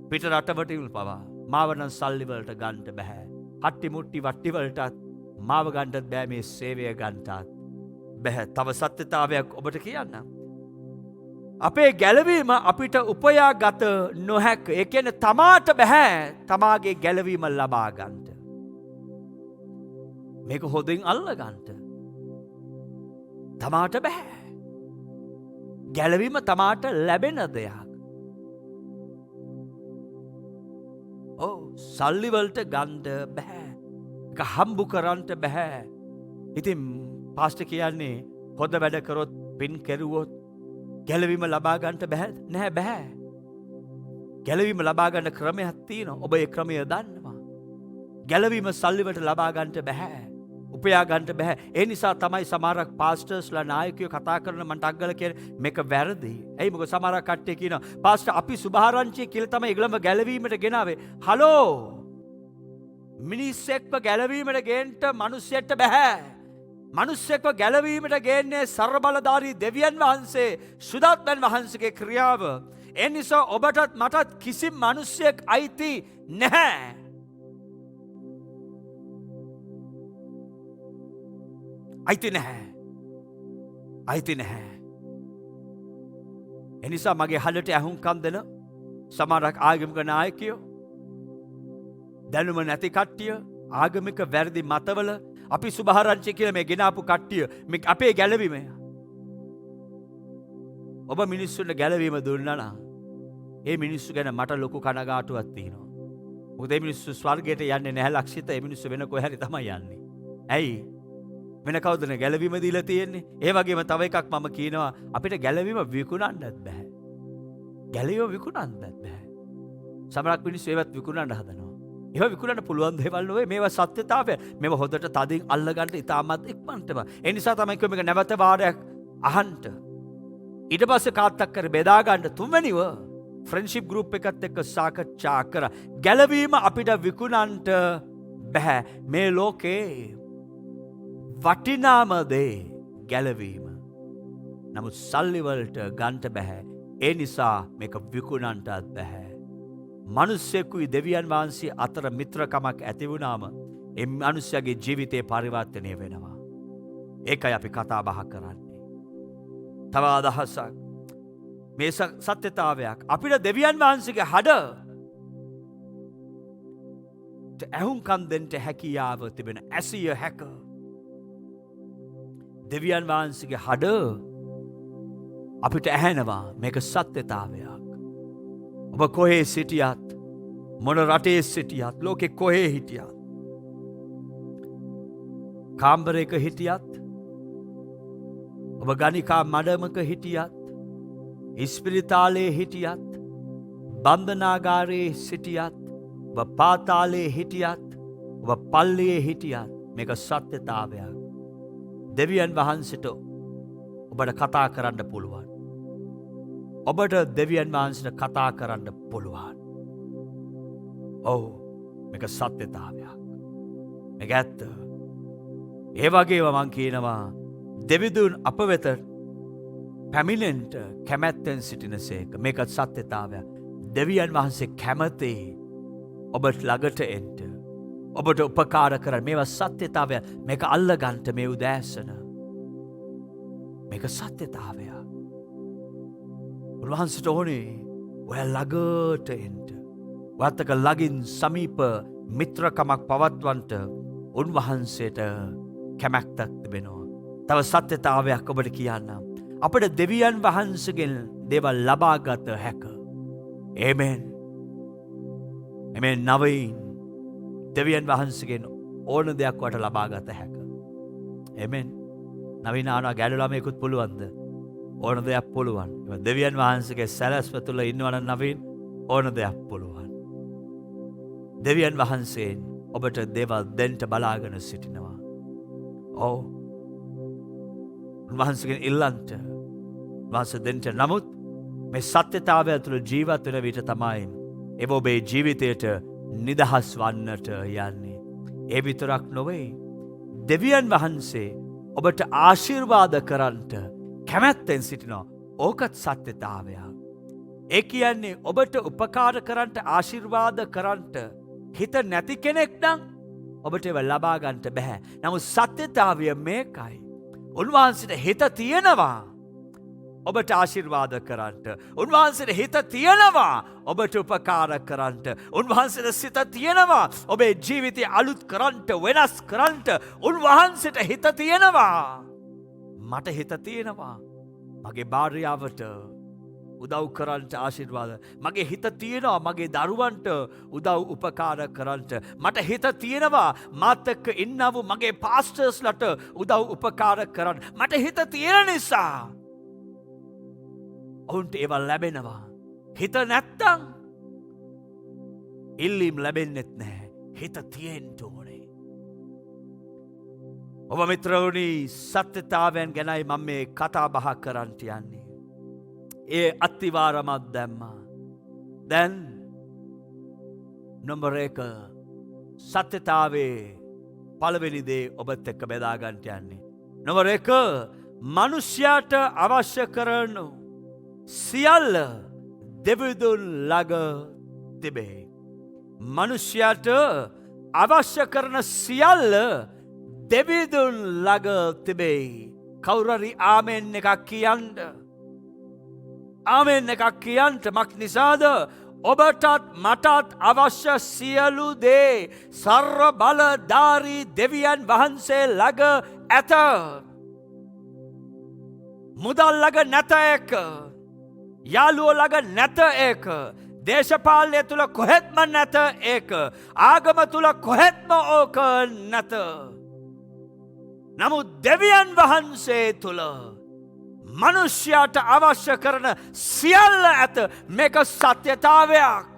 S5: පිට රටවටින් පවා මාව නම් සල්ලි වලට ගන්න බෑ. හට්ටි මුට්ටි වට්ටි වලටත් මාව ගන්නත් බෑ මේ සේවය ගන්නටත් බෑ. තව සත්‍යතාවයක් ඔබට කියන්නම්. අපේ ගැලවීම අපිට උපයා ගත නොහැක. ඒ කියන්නේ තමාට බෑ තමාගේ ගැලවීම ලබා ගන්නට. මේක හොදින් අල්ල ගන්නට. තමාට බෑ. ගැලවීම තමාට ලැබෙන දෙයක්. සල්ලි වලට ගන්න බෑ. ඒක හම්බු කරන්න බෑ. ඉතින් පාස්ටර් කියන්නේ හොඳ වැඩ කරොත් පින් කෙරුවොත් ගැලවීම ලබා ගන්නට බෑ නෑ බෑ. ගැලවීම ලබා ගන්න ක්‍රමයක් තියෙනවා. ඔබ ඒ ක්‍රමය දන්නවා. ගැලවීම සල්ලි වලට ලබා ගන්නට බෑ. උපයා ගන්නට බෑ. ඒ නිසා තමයි සමහරක් පාස්ටර්ස්ලා නායකයෝ කතා කරන මන්ට අග්ගල කියන්නේ මේක වැරදි. ඇයි මොකද සමහරක් කට්ටිය කියනවා පාස්ටර් අපි සුභාරංචිය කියලා තමයි ඒගොල්ලම ගැලවීමට ගෙනාවේ. හලෝ මිනිස්සෙක්ව ගැලවීමට ගේන්න මිනිස්සෙක්ට බෑ. මිනිස්සෙක්ව ගැලවීමට ගේන්නේ ਸਰබලධාරී දෙවියන් වහන්සේ සුදත්මන් වහන්සේගේ ක්‍රියාව. ඒ නිසා ඔබටත් මටත් කිසිම මිනිස්සෙක් අයිති නැහැ. අයිති නැහැ. අයිති නැහැ. එනිසා මගේ හඬට ඇහුම්කම් දෙන සමහරක් ආගමික නායකයෝ දැනුම නැති කට්ටිය ආගමික වැරදි මතවල අපි සුභාරංචි කියලා මේ ගෙනාපු කට්ටිය මේ අපේ ගැලවීම. ඔබ මිනිස්සුන්ට ගැලවීම දුන්නා නම් ඒ මිනිස්සු ගැන මට ලොකු කනගාටුවක් තියෙනවා. මොකද මේ මිනිස්සු ස්වර්ගයට යන්නේ නැහැ ලක්ෂිත. ඒ මිනිස්සු වෙන කොහේ හරි තමයි යන්නේ. ඇයි? වෙන කවුදන ගැලවීම දීලා තියෙන්නේ. ඒ වගේම තව එකක් මම කියනවා අපිට ගැලවීම විකුණන්නත් බෑ. ගැලවීම විකුණන්නත් බෑ. සමහරක් මිනිස්සු ඒවත් විකුණන්න හදනවා. ඒවා විකුණන්න පුළුවන් දේවල් නෙවෙයි. මේවා සත්‍යතාවය. මේවා හොඳට තදින් අල්ලගන්න ඉතාමත් ඉක්මනටම. ඒ නිසා තමයි මේක නැවත වාරයක් අහන්න. ඊට පස්සේ කාත්තක් කර බෙදා ගන්න තුන්වෙනිව ෆ්‍රෙන්ඩ්ෂිප් ගෲප් එකත් එක්ක සාකච්ඡා කරා. ගැලවීම අපිට විකුණන්නට බෑ. මේ ලෝකේ වටිනාම දේ ගැලවීම. නමුත් සල්ලි වලට ගන්නට බෑ. ඒ නිසා මේක විකුණන්නටත් බෑ. මිනිස්සෙකුයි දෙවියන් වහන්සේ අතර මිත්‍රකමක් ඇති වුණාම ඒ මිනිස්යාගේ ජීවිතේ පරිවර්තනය වෙනවා. ඒකයි අපි කතා බහ කරන්නේ. තව අදහසක් මේ සත්‍යතාවයක් අපිට දෙවියන් වහන්සේගේ හඬ ඇහුම්කන් දෙන්න හැකියාව තිබෙන ඇසිය හැක. දෙවියන් වහන්සේගේ හඬ අපිට ඇහෙනවා. මේක සත්‍යතාවයක්. ඔබ කොහේ සිටියත් මොන රටේ සිටියත් ලෝකෙ කොහේ හිටියත් කාම්බරයක හිටියත් ඔබ ගණිකා මඩමක හිටියත් ඉස්පිරිතාලේ හිටියත් බන්ධනාගාරයේ සිටියත් ඔබ පාතාලේ හිටියත් ඔබ පල්ලියේ හිටියත් මේක සත්‍යතාවයක්. දෙවියන් වහන්සේට ඔබට කතා කරන්න පුළුවන්. ඔබට දෙවියන් වහන්සේට කතා කරන්න පුළුවන්. ඔව් මේක සත්‍යතාවයක්. මේක ඇත්ත. ඒ වගේම මං කියනවා දෙවිදුන් අප වෙත පැමිණෙන්ට කැමැත්තෙන් සිටිනසේක. මේකත් සත්‍යතාවයක්. දෙවියන් වහන්සේ කැමති ඔබට ළඟට එන්න. ඔබට උපකාර කරන්න. මේවා සත්‍යතාවය. මේක අල්ලගන්න මේ උදෑසන. මේක සත්‍යතාවය. උන්වහන්සේට ඕනේ ඔය ළඟට එන්න. වත්තක ළඟින් සමීප මිත්‍රකමක් පවත්වන්නට උන්වහන්සේට කැමැත්තක් තිබෙනවා. තව සත්‍යතාවයක් ඔබට කියන්නම්. අපිට දෙවියන් වහන්සේගෙන් දේවල් ලබාගත හැක. ආමෙන්. ආමෙන්. නවයින් දෙවියන් වහන්සේගෙන් ඕන දෙයක් වට ලබාගත හැක. ආමෙන්. නවීන ආනවා ගැළු ළමයෙකුත් පුළුවන්ද? ඕන දෙයක් පුළුවන්. දෙවියන් වහන්සේගේ සැලැස්ම තුළ ඉන්නවන නවීන් ඕන දෙයක් පුළුවන්. දෙවියන් වහන්සේෙන් ඔබට දේවල් දෙන්ට බලාගෙන සිටිනවා. ඕ උන්වහන්සේගෙන් ඉල්ලන්ට වහන්සේ දෙන්ට නමුත් මේ සත්‍යතාවය තුළ ජීවත් වෙන විට තමයි එව ඔබේ ජීවිතයට නිදහස් වන්නට යන්නේ. ඒ විතරක් නොවේ. දෙවියන් වහන්සේ ඔබට ආශිර්වාද කරන්නට කැමැත්තෙන් සිටිනවා. ඕකත් සත්‍යතාවයක්. ඒ කියන්නේ ඔබට උපකාර කරන්නට ආශිර්වාද කරන්නට හිත නැති කෙනෙක් නම් ඔබට ඒව ලබා ගන්නට බෑ. නමුත් සත්‍යතාවය මේකයි. උන්වහන්සේට හිත තියෙනවා ඔබට ආශිර්වාද කරන්නට. උන්වහන්සේට හිත තියෙනවා ඔබට උපකාර කරන්නට. උන්වහන්සේට සිත තියෙනවා ඔබේ ජීවිතය අලුත් කරන්නට, වෙනස් කරන්නට. උන්වහන්සේට හිත තියෙනවා. මට හිත තියෙනවා මගේ භාර්යාවට උදව් කරන්නට ආශිර්වාද. මගේ හිත තියෙනවා මගේ දරුවන්ට උදව් උපකාර කරන්නට. මට හිත තියෙනවා මාත් එක්ක ඉන්නව මගේ පාස්ටර්ස්ලට උදව් උපකාර කරන්න. මට හිත තියෙන නිසා ඔවුන්ට ඒවල් ලැබෙනවා. හිත නැත්තම් ඉල්ලීම් ලැබෙන්නෙත් නැහැ. හිත තියෙන්න ඕනේ. ඔබ මිත්‍රවරුනි, සත්‍යතාවයන් ගැනයි මම මේ කතා බහ කරන්නට යන්නේ. ඒ අත්තිවාරමත් දැම්මා. දැන් නම්බර් 1 සත්‍යතාවේ පළවෙනි දේ ඔබත් එක්ක බෙදා ගන්නට යන්නේ. නම්බර් 1 මනුෂ්‍යයාට අවශ්‍ය කරන සියල්ල දෙවිඳුන් ළඟ තිබේ. මනුෂ්‍යයාට අවශ්‍ය කරන සියල්ල දෙවිඳුන් ළඟ තිබේ. කවුරුරි ආමෙන් එකක් කියන්න. ආමෙන් එකක් කියන්ට මක් නිසාද? ඔබටත් මටත් අවශ්‍ය සියලු දේ සර්ව බලධාරී දෙවියන් වහන්සේ ළඟ ඇත. මුදල් ළඟ නැත එක. යාළුවෝ ළඟ නැත ඒක. දේශපාලනය තුළ කොහෙත්ම නැත ඒක. ආගම තුළ කොහෙත්ම ඕක නැත. නමුත් දෙවියන් වහන්සේ තුළ මනුෂ්‍යයාට අවශ්‍ය කරන සියල්ල ඇත. මේක සත්‍යතාවයක්.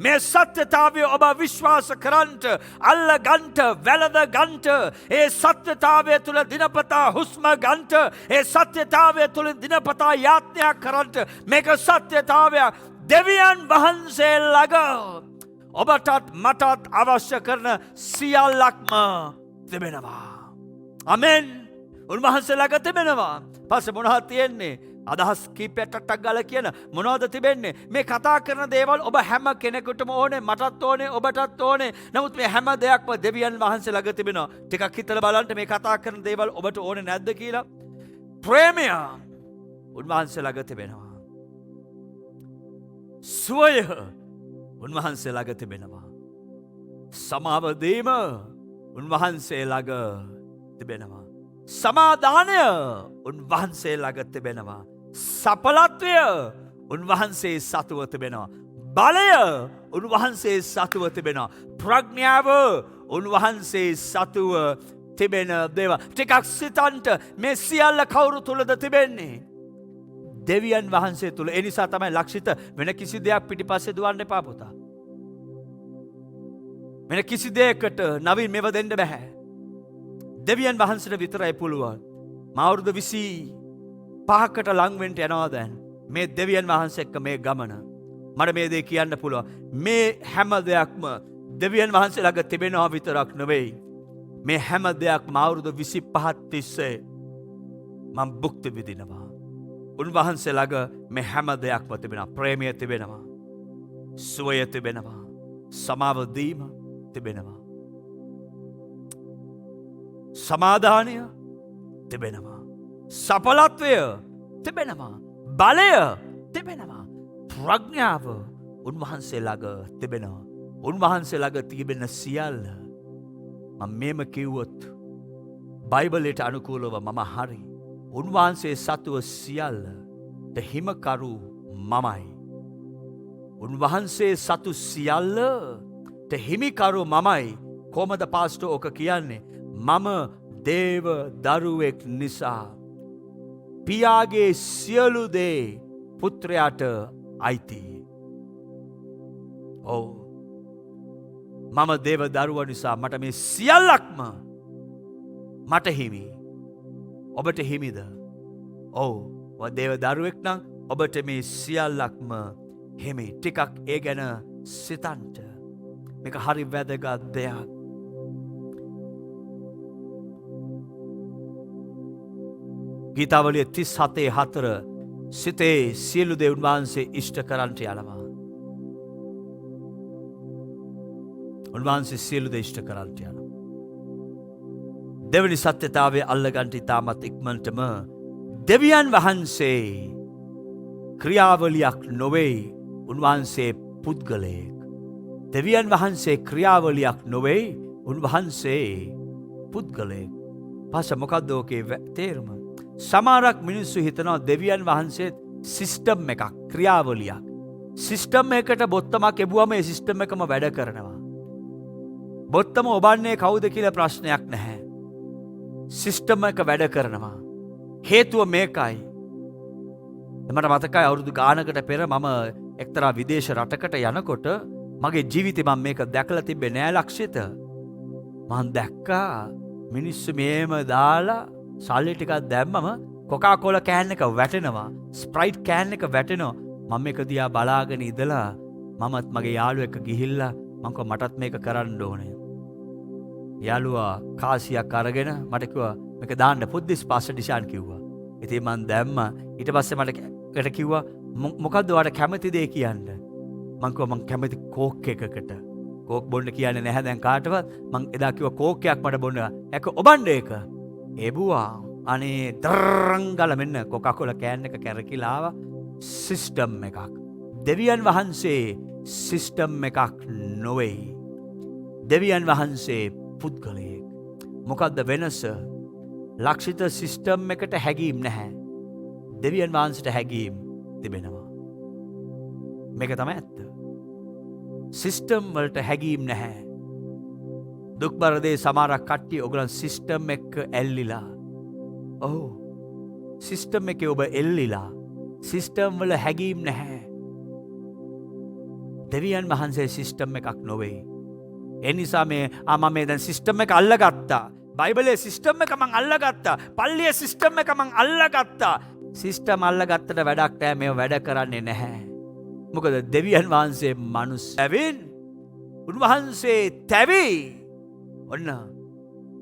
S5: මේ සත්‍යතාවය ඔබ විශ්වාස කරන්නට, අල්ල ගන්ට, වැළඳ ගන්ට, ඒ සත්‍යතාවය තුළ දිනපතා හුස්ම ගන්ට, ඒ සත්‍යතාවය තුළ දිනපතා යාත්නයක් කරන්නට මේක සත්‍යතාවයක්. දෙවියන් වහන්සේ ළඟ ඔබටත් මටත් අවශ්‍ය කරන සියල්ලක්ම තිබෙනවා. ආමෙන්. උන්වහන්සේ ළඟ තිබෙනවා. පස්සේ මොනවද තියෙන්නේ? අදහස් කීපයකට ගාලා කියන මොනවද තිබෙන්නේ? මේ කතා කරන දේවල් ඔබ හැම කෙනෙකුටම ඕනේ, මටත් ඕනේ, ඔබටත් ඕනේ. නමුත් මේ හැම දෙයක්ම දෙවියන් වහන්සේ ළඟ තිබෙනවා. ටිකක් හිතලා බලන්න මේ කතා කරන දේවල් ඔබට ඕනේ නැද්ද කියලා. ප්‍රේමය උන්වහන්සේ ළඟ තිබෙනවා. සුවය උන්වහන්සේ ළඟ තිබෙනවා. සමාව දීම උන්වහන්සේ ළඟ තිබෙනවා. සමාදානය උන්වහන්සේ ළඟ තිබෙනවා. සඵලත්වය උන්වහන්සේ සතුව තිබෙනවා. බලය උන්වහන්සේ සතුව තිබෙනවා. ප්‍රඥාව උන්වහන්සේ සතුව තිබෙන දේවල්. ටිකක් සිතන්ට මේ සියල්ල කවුරු තුලද තිබෙන්නේ? දෙවියන් වහන්සේ තුල. ඒ නිසා තමයි ලක්ෂිත වෙන කිසි දෙයක් පිටිපස්සේ දුවන්න එපා පුතා. වෙන කිසි දෙයකට නවීන් මේව දෙන්න බෑ. දෙවියන් වහන්සේට විතරයි පුළුවන්. මාවුරුදු 25කට ලං වෙන්න යනවා දැන්. මේ දෙවියන් වහන්සේ එක්ක මේ ගමන. මට මේ දේ කියන්න පුළුවන්. මේ හැම දෙයක්ම දෙවියන් වහන්සේ ළඟ තිබෙනවා විතරක් නෙවෙයි. මේ හැම දෙයක්ම මාවුරුදු 25ක් තිස්සේ මම භුක්ති විඳිනවා. උන්වහන්සේ ළඟ මේ හැම දෙයක්ම තිබෙනවා. ප්‍රේමය තිබෙනවා. සුවය තිබෙනවා. සමාව දීම තිබෙනවා. සමාදානය තිබෙනවා. සඵලත්වය තිබෙනවා. බලය තිබෙනවා. ප්‍රඥාව උන්වහන්සේ ළඟ තිබෙනවා. උන්වහන්සේ ළඟ තිබෙන සියල්ල මම මේම කිව්වොත් බයිබලයට අනුකූලව මම හරි. උන්වහන්සේ සතුව සියල්ලට හිමකරු මමයි. උන්වහන්සේ සතු සියල්ලට හිමිකරු මමයි. කොහොමද පාස්ටර් ඕක කියන්නේ? මම දේව දරුවෙක් නිසා පියාගේ සියලු දේ පුත්‍රයාට අයිති. ඔව් මම දේව දරුව නිසා මට මේ සියල්ලක්ම මට හිමි. ඔබට හිමිද? ඔව් ඔබ දේව දරුවෙක් නම් ඔබට මේ සියල්ලක්ම හිමි. ටිකක් ඒ ගැන සිතන්ට. මේක හරි වැදගත් දෙයක්. ගීතාවලිය 37:4 සිතේ සියලු දේ උන්වහන්සේ ඉෂ්ට කරන්නට යනවා. උන්වහන්සේ සියලු දේ ඉෂ්ට කරන්නට යනවා. දෙවනි සත්‍යතාවය අල්ලගන්ට ඉතාමත් ඉක්මනටම දෙවියන් වහන්සේ ක්‍රියාවලියක් නොවේ. උන්වහන්සේ පුද්ගලයෙක්. දෙවියන් වහන්සේ ක්‍රියාවලියක් නොවේ. උන්වහන්සේ පුද්ගලයෙක්. පස මොකක්ද ඕකේ තේරුම? සමහරක් මිනිස්සු හිතනවා දෙවියන් වහන්සේ සිස්ටම් එකක්, ක්‍රියාවලියක්. සිස්ටම් එකට බොත්තමක් එබුවම ඒ සිස්ටම් එකම වැඩ කරනවා. බොත්තම ඔබන්නේ කවුද කියලා ප්‍රශ්නයක් නැහැ. සිස්ටම් එක වැඩ කරනවා. හේතුව මේකයි. මට මතකයි අවුරුදු ගානකට පෙර මම එක්තරා විදේශ රටකට යනකොට මගේ ජීවිතේ මම මේක දැකලා තිබ්බේ නෑ ලක්ෂිත. මම දැක්කා මිනිස්සු මේම දාලා සල්ලි ටිකක් දැම්මම කොකා කෝලා කෑන් එක වැටෙනවා. ස්ප්‍රයිට් කෑන් එක වැටෙනවා. මම මේක දිහා බලාගෙන ඉඳලා මමත් මගේ යාළුවෙක් ගිහිල්ලා මම කිව්වා මටත් මේක කරන්න ඕනේ. යාළුවා කාසියක් අරගෙන මට කිව්වා මේක දාන්න පුද්දිස් පාස්ටර් ඩිෂාන් කිව්වා. ඉතින් මම දැම්මා. ඊට පස්සේ මට කිව්වා මොකද්ද ඔයාලට කැමති දේ කියන්න. මං කිව්වා මං කැමති කෝක් එකකට. කෝක් බොන්න කියන්නේ නැහැ දැන් කාටවත්. මං එදා කිව්වා කෝක් එකක් මට බොන්න. ඒක ඔබන්න ඒක. එබුවා අනේ ඩරංගල මෙන්න කොකාකෝලා කෑන් එක කැරකිලා ආවා. සිස්ටම් එකක්. දෙවියන් වහන්සේ සිස්ටම් එකක් නොවේ. දෙවියන් වහන්සේ පුද්ගලයෙක්. මොකද්ද වෙනස? ලක්ෂිත සිස්ටම් එකට හැගීම් නැහැ. දෙවියන් වහන්සේට හැගීම් තිබෙනවා. මේක තමයි ඇත්ත. සිස්ටම් වලට හැගීම් නැහැ. දුක්බර දේ සමහරක් කට්ටිය ඔයගලන් සිස්ටම් එක ඇල්ලිලා. ඔව්. සිස්ටම් එකේ ඔබ එල්ලිලා. සිස්ටම් වල හැගීම් නැහැ. දෙවියන් වහන්සේ සිස්ටම් එකක් නොවේ. ඒ නිසා මේ මම දැන් සිස්ටම් එක අල්ලගත්තා. බයිබලයේ සිස්ටම් එක මං අල්ලගත්තා. පල්ලියේ සිස්ටම් එක මං අල්ලගත්තා. සිස්ටම් අල්ලගත්තට වැඩක් නැහැ. මේව වැඩ කරන්නේ නැහැ. මොකද දෙවියන් වහන්සේ මනුස්සයවින් උන්වහන්සේ තැවි. ඔන්න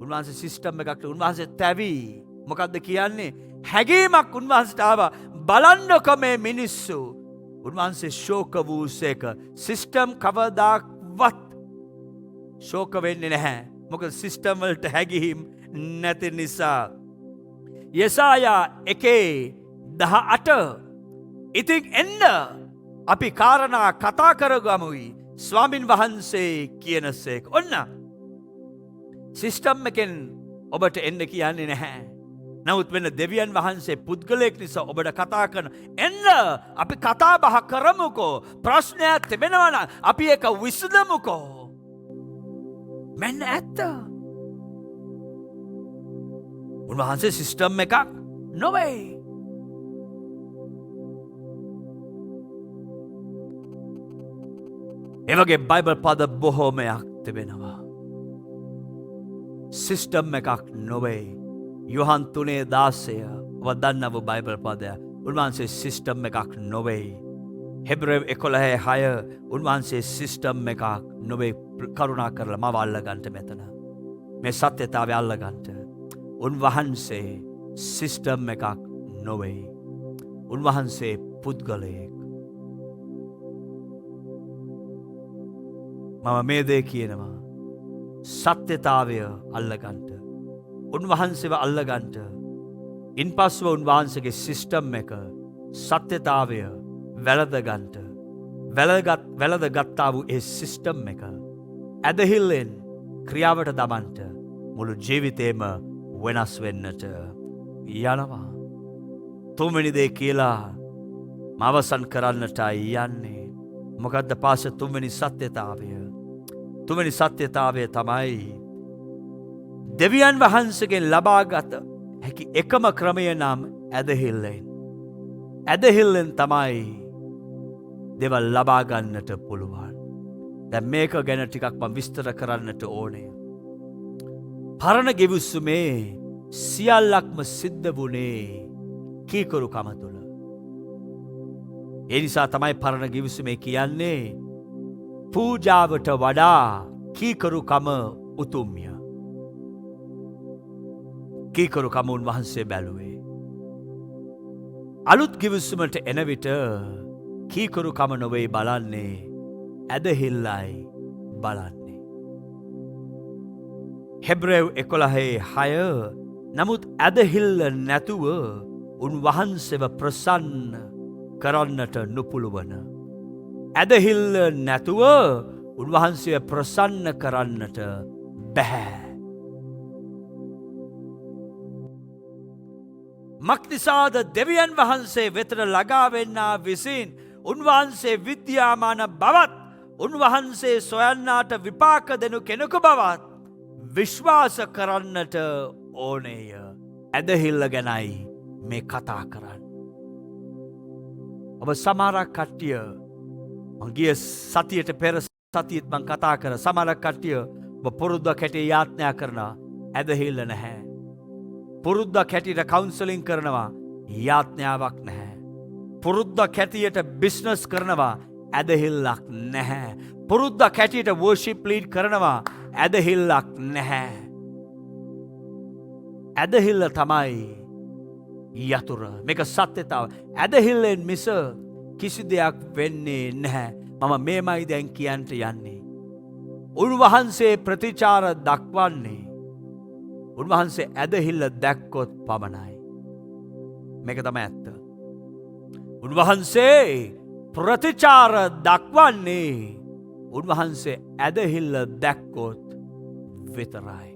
S5: උන්වහන්සේ සිස්ටම් එකකට උන්වහන්සේ තැවි. මොකක්ද කියන්නේ? හැගීමක් උන්වහන්සේට ආවා. බලන්නකො මේ මිනිස්සු. උන්වහන්සේ ශෝක වූසේක. සිස්ටම් කවදාවත් ශෝක වෙන්නේ නැහැ. මොකද සිස්ටම් වලට හැගීම් නැති නිසා. යෙසායා 1:18 ඉතින් එන්න අපි කාරණා කතා කරගමුයි ස්වාමින් වහන්සේ කියනසේක. ඔන්න සිස්ටම් එකෙන් ඔබට එන්න කියන්නේ නැහැ. නමුත් වෙන දෙවියන් වහන්සේ පුද්ගලයෙක් නිසා ඔබට කතා කරන එන්න අපි කතා බහ කරමුකෝ. ප්‍රශ්නයක් තිබෙනවා නම් අපි ඒක විසඳමුකෝ. මෙන්න ඇත්ත. උන්වහන්සේ සිස්ටම් එකක් නොවේ. එවගේ බයිබල් පද බොහෝමයක් තිබෙනවා. සිස්ටම් එකක් නොවේ. යොහන් 3:16 ඔබ දන්නව බයිබල් පදය. උන්වහන්සේ සිස්ටම් එකක් නොවේ. හෙබ්‍රේව 11:6 උන්වහන්සේ සිස්ටම් එකක් නොවේ. කරුණා කරලා මව අල්ලගන්න මෙතන. මේ සත්‍යතාවය අල්ලගන්න. උන්වහන්සේ සිස්ටම් එකක් නොවේ. උන්වහන්සේ පුද්ගලයෙක්. මම මේ දේ කියනවා. සත්‍යතාවය අල්ලගන්න. උන්වහන්සේව අල්ලගන්න. ඉන්පස්ව උන්වහන්සේගේ සිස්ටම් එක සත්‍යතාවය වැළඳගන්න. වැළඳගත්තා වූ ඒ සිස්ටම් එක ඇදහිල්ලෙන් ක්‍රියාවට දමන්ට මුළු ජීවිතේම වෙනස් වෙන්නට යනවා. තුන්වෙනි දේ කියලා මවසන් කරන්නටයි යන්නේ. මොකද්ද පාස තුන්වෙනි සත්‍යතාවය? තුන්වෙනි සත්‍යතාවය තමයි දෙවියන් වහන්සේගෙන් ලබාගත හැකි එකම ක්‍රමය නම් ඇදහිල්ලෙන්. ඇදහිල්ලෙන් තමයි දෙවල් ලබාගන්නට පුළුවන්. දැන් මේක ගැන ටිකක් මම විස්තර කරන්නට ඕනේ. පරණ ගෙවිසුමේ සියල්ලක්ම සිද්ධ වුණේ කීකරුකම තුළ. ඒ නිසා තමයි පරණ ගෙවිසුමේ කියන්නේ පූජාවට වඩා කීකරුකම උතුම්ය. කීකරුකම උන්වහන්සේ බැලුවේ. අලුත් ගෙවිසුමට එන විට කීකරුකම නොවේ බලන්නේ ඇදහිල්ලයි බලන්නේ. හෙබ්‍රෙව් 11:6 නමුත් ඇදහිල්ල නැතුව උන්වහන්සේව ප්‍රසන්න කරන්නට නොපුළුවන. ඇදහිල්ල නැතුව උන්වහන්සේ ප්‍රසන්න කරන්නට බැහැ. මක්නිසාද දෙවියන් වහන්සේ වෙතට ළඟාවෙන්නා විසින් උන්වහන්සේ විද්‍යාමාන බවත් උන්වහන්සේ සොයන්නාට විපාක දෙනු කෙනෙකු බවත් විශ්වාස කරන්නට ඕනේය. ඇදහිල්ල ගැනයි මේ කතා කරන්න. ඔබ සමහරක් කට්ටිය මංගිය සතියට පෙර සතියත් මං කතා කර සමහරක් කට්ටිය ඔබ පුරුද්දක් හැටියට යාඥා කරනවා ඇදහිල්ල නැහැ. පුරුද්දක් හැටියට කවුන්සලින් කරනවා යාඥාවක් නැහැ. පුරුද්දක් හැටියට බිස්නස් කරනවා ඇදහිල්ලක් නැහැ. පුරුද්දක් හැටියට වර්ෂිප් ලීඩ් කරනවා ඇදහිල්ලක් නැහැ. ඇදහිල්ල තමයි යතුර. මේක සත්‍යතාව. ඇදහිල්ලෙන් මිස කිසි දෙයක් වෙන්නේ නැහැ. මම මේමයි දැන් කියන්ට යන්නේ. උන්වහන්සේ ප්‍රතිචාර දක්වන්නේ උන්වහන්සේ ඇදහිල්ල දැක්කොත් පමණයි. මේක තමයි ඇත්ත. උන්වහන්සේ ප්‍රතිචාර දක්වන්නේ උන්වහන්සේ ඇදහිල්ල දැක්කොත් විතරයි.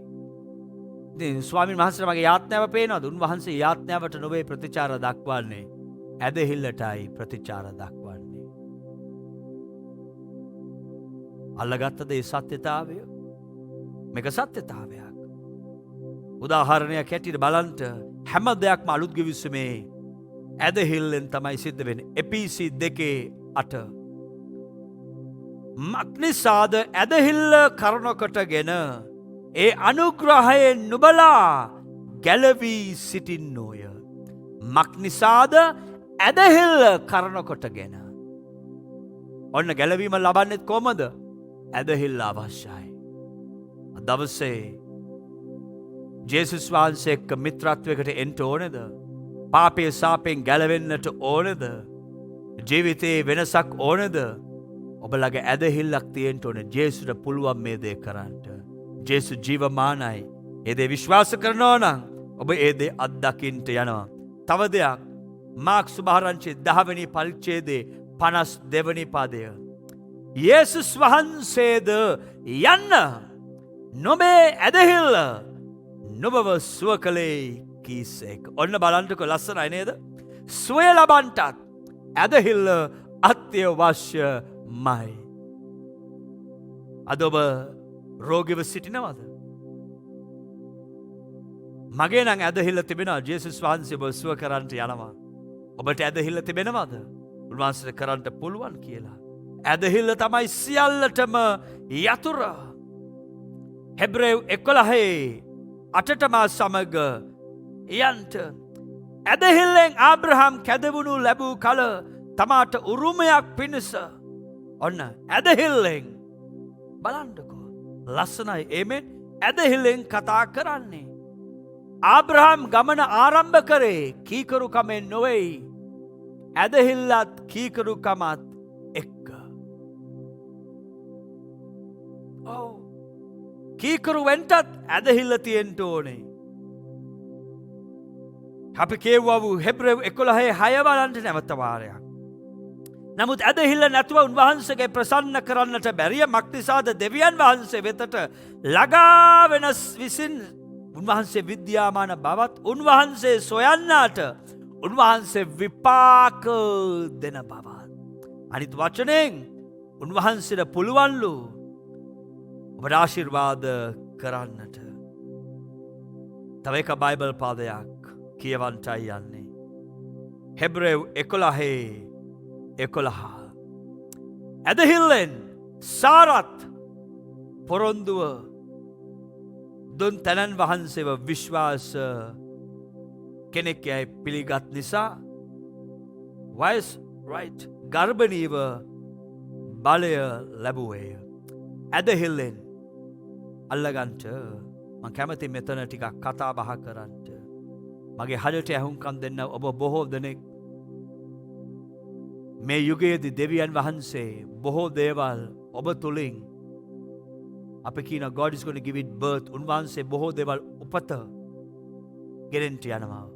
S5: ස්වාමීන් වහන්සේ මගේ යාඥාව පේනවද? උන්වහන්සේ යාඥාවට නොවේ ප්‍රතිචාර දක්වන්නේ ඇදහිල්ලටයි ප්‍රතිචාර දක්වන්නේ. අල්ලගත්තද ඒ සත්‍යතාවය? මේක සත්‍යතාවයක්. උදාහරණයක් හැටියට බලන්ට හැම දෙයක්ම අලුත් ගෙවිසුමේ ඇදහිල්ලෙන් තමයි සිද්ධ වෙන්නේ. එපීසි 2:8 මක්නිසාද ඇදහිල්ල කරනකොටගෙන ඒ අනුග්‍රහයෙන් නුබලා ගැලවී සිටින්නෝය. මක්නිසාද ඇදහිල්ල කරනකොටගෙන. ඔන්න ගැලවීම ලබන්නෙත් කොහමද? ඇදහිල්ල අවශ්‍යයි. දවසේ ජේසුස් වහන්සේ එක්ක මිත්‍රත්වයකට එන්න ඕනේද? පාපයේ සාපෙන් ගැලවෙන්නට ඕනේද? ජීවිතේ වෙනසක් ඕනේද? ඔබ ළඟ ඇදහිල්ලක් තියෙන්න ඕනේ. ජේසුට පුළුවන් මේ දේ කරන්න. ජේසු ජීවමානයි. ඒ දේ විශ්වාස කරනවා නම් ඔබ ඒ දේ අත්දකින්න යනවා. තව දෙයක් මාර්ක් සුභාරංචි 10 වෙනි පරිච්ඡේදයේ 52 වෙනි පදය. යේසුස් වහන්සේද යන්න නොබේ ඇදහිල්ල නොබව සුව කළේ කීසේක. ඔන්න බලන්නකො ලස්සනයි නේද? සුවය ලබන්නටත් ඇදහිල්ල අත්‍යවශ්‍යමයි. අද ඔබ රෝගීව සිටිනවද? මගේ නම් ඇදහිල්ල තිබෙනවා. ජේසුස් වහන්සේ ඔබ සුව කරන්නට යනවා. ඔබට ඇදහිල්ල තිබෙනවද? උන්වහන්සේට කරන්න පුළුවන් කියලා. ඇදහිල්ල තමයි සියල්ලටම යතුර. හෙබ්‍රෙව් 11:8 සමග යන්ට ඇදහිල්ලෙන් ආබ්‍රහම් කැදවුණු ලැබූ කල තමාට උරුමයක් පිණිස ඔන්න ඇදහිල්ලෙන් බලන්නකෝ ලස්සනයි. ඒමෙන් ඇදහිල්ලෙන් කතා කරන්නේ. ආබ්‍රහම් ගමන ආරම්භ කරේ කීකරුකමෙන් නොවෙයි. ඇදහිල්ලත් කීකරුකමත් එක්ක. ඔව් කීකරු වෙන්ටත් ඇදහිල්ල තියෙන්න ඕනේ. අපි කියවුවා වූ හෙබ්‍රෙව් 11:6 බලන්න නැවත වාරයක්. නමුත් ඇදහිල්ල නැතුව උන්වහන්සේගේ ප්‍රසන්න කරන්නට බැරිය. මක්නිසාද දෙවියන් වහන්සේ වෙතට ළඟා වෙනස් විසින් උන්වහන්සේ විද්‍යාමාන බවත් උන්වහන්සේ සොයන්නාට උන්වහන්සේ විපාක දෙන බවත්. අනිත් වචනෙන් උන්වහන්සේට පුළුවන්ලු ඔබට ආශිර්වාද කරන්නට. තව එක බයිබල් පාදයක් කියවන්ටයි යන්නේ. හෙබ්‍රෙව් 11:11. ඇදහිල්ලෙන් සාරත් පොරොන්දුව දුන් තැනන් වහන්සේව විශ්වාස කෙනෙක් යයි පිළිගත් නිසා වයස් රයිට් ගර්භණීව බලය ලැබුවේය. ඇදහිල්ලෙන් අල්ලගන්ට මං කැමති මෙතන ටිකක් කතා බහ කරන්නට. මගේ හදට ඇහුම්කම් දෙන්න ඔබ බොහෝ දෙනෙක් මේ යුගයේදී දෙවියන් වහන්සේ බොහෝ දේවල් ඔබ තුලින් අපි කියන God is going to give it birth. උන්වහන්සේ බොහෝ දේවල් උපත ගෙනෙන්න යනවා.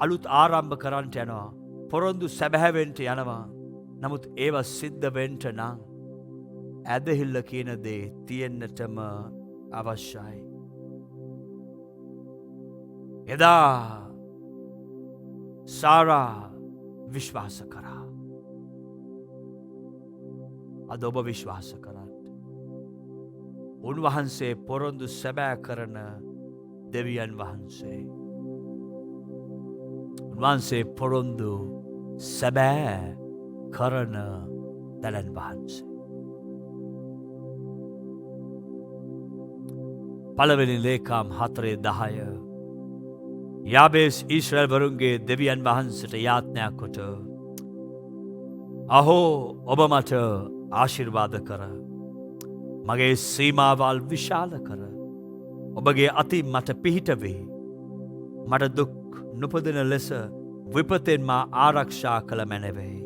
S5: අලුත් ආරම්භ කරන්න යනවා. පොරොන්දු සැබෑවෙන්න යනවා. නමුත් ඒව සිද්ධ වෙන්න නම් ඇදහිල්ල කියන දේ තියෙන්නටම අවශ්‍යයි. එදා සාරා විශ්වාස කරා. අද ඔබ විශ්වාස කරන්න. උන්වහන්සේ පොරොන්දු සැබෑ කරන දෙවියන් වහන්සේ. උන්වහන්සේ පොරොන්දු සැබෑ කරන තැනන් වහන්සේ. පළවෙනි ලේකාම් 4:10 යාබේස් ඊශ්‍රායල් වරුන්ගේ දෙවියන් වහන්සේට යාඥා කොට අහෝ ඔබ මට ආශිර්වාද කර මගේ සීමාවල් විශාල කර ඔබගේ අතින් මට පිහිට වේ මට දුක් නොපදින ලෙස විපතෙන් මා ආරක්ෂා කළ මැනවේ.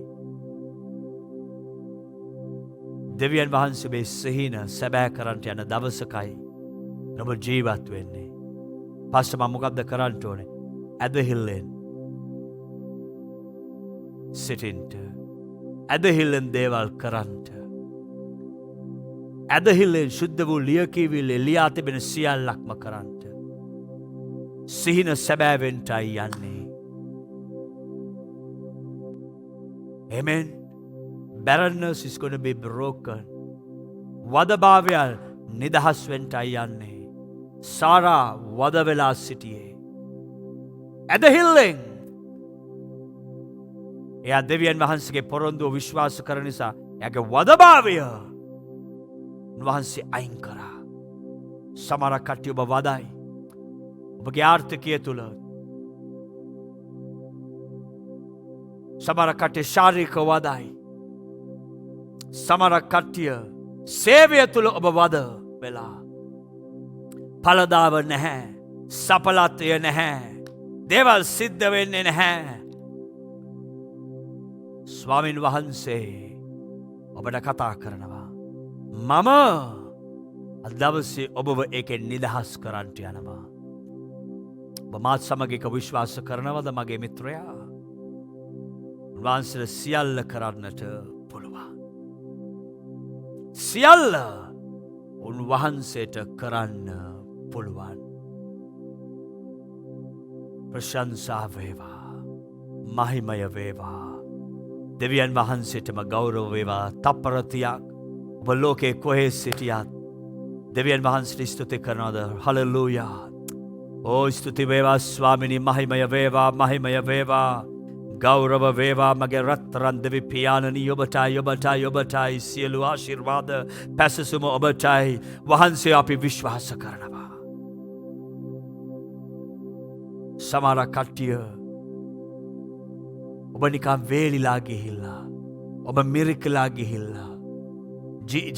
S5: දෙවියන් වහන්සේ මේ සිහින සැබෑ කරන්නට යන දවසකයි ඔබ ජීවත් වෙන්නේ. පාස්ටර් මම මොකක්ද කරන්න ඕනේ? ඇදහිල්ලෙන් සිටින්ට. ඇදහිල්ලෙන් දේවල් කරන්නට. ඇදහිල්ලෙන් ශුද්ධ වූ ලියකියවිලි ලියා තිබෙන සියල්ලක්ම කරන්නට. සිහින සැබෑවෙන්ටයි යන්නේ. Amen. Barrenness is going to be broken. වදභාවයල් නිදහස් වෙන්ටයි යන්නේ. සාරා වද වෙලා සිටියේ. ඇදහිල්ලෙන් එයා දෙවියන් වහන්සේගේ පොරොන්දුව විශ්වාස කරන නිසා එයාගේ වදභාවය උන්වහන්සේ අයින් කරා. සමහර කට්ටිය ඔබ වදයි. ඔබගේ ආර්ථිකය තුල සමහර කට්ටිය ශාරීරික වදයි. සමහර කට්ටිය සේවය තුල ඔබ වද වෙලා. ඵලදාව නැහැ. සඵලත්වය නැහැ. දේවල් සිද්ධ වෙන්නේ නැහැ. ස්වාමීන් වහන්සේ ඔබට කතා කරනවා. මම අද දවසේ ඔබව ඒකෙන් නිදහස් කරන්නට යනවා. ඔබ මාත් සමග එක විශ්වාස කරනවද මගේ මිත්‍රයා? උන්වහන්සේ සියල්ල කරන්නට පුළුවන්. සියල්ල උන්වහන්සේට කරන්න පුළුවන්. ප්‍රශංසා වේවා. මහිමය වේවා. දෙවියන් වහන්සේටම ගෞරව වේවා. තප්පරතියක් ඔබ ලෝකේ කොහේ සිටියත් දෙවියන් වහන්සේට ස්තුති කරනවද? හලෙලූයා. ඕ ස්තුති වේවා ස්වාමිනී. මහිමය වේවා. මහිමය වේවා. ගෞරව වේවා මගේ රත්තරන් දෙවි පියාණනි. ඔබටයි සියලු ආශිර්වාද පැසසුම ඔබටයි. වහන්සේ අපි විශ්වාස කරනවා. සමහර කට්ටිය ඔබ නිකන් වේලිලා ගිහිල්ලා ඔබ මිරිකලා ගිහිල්ලා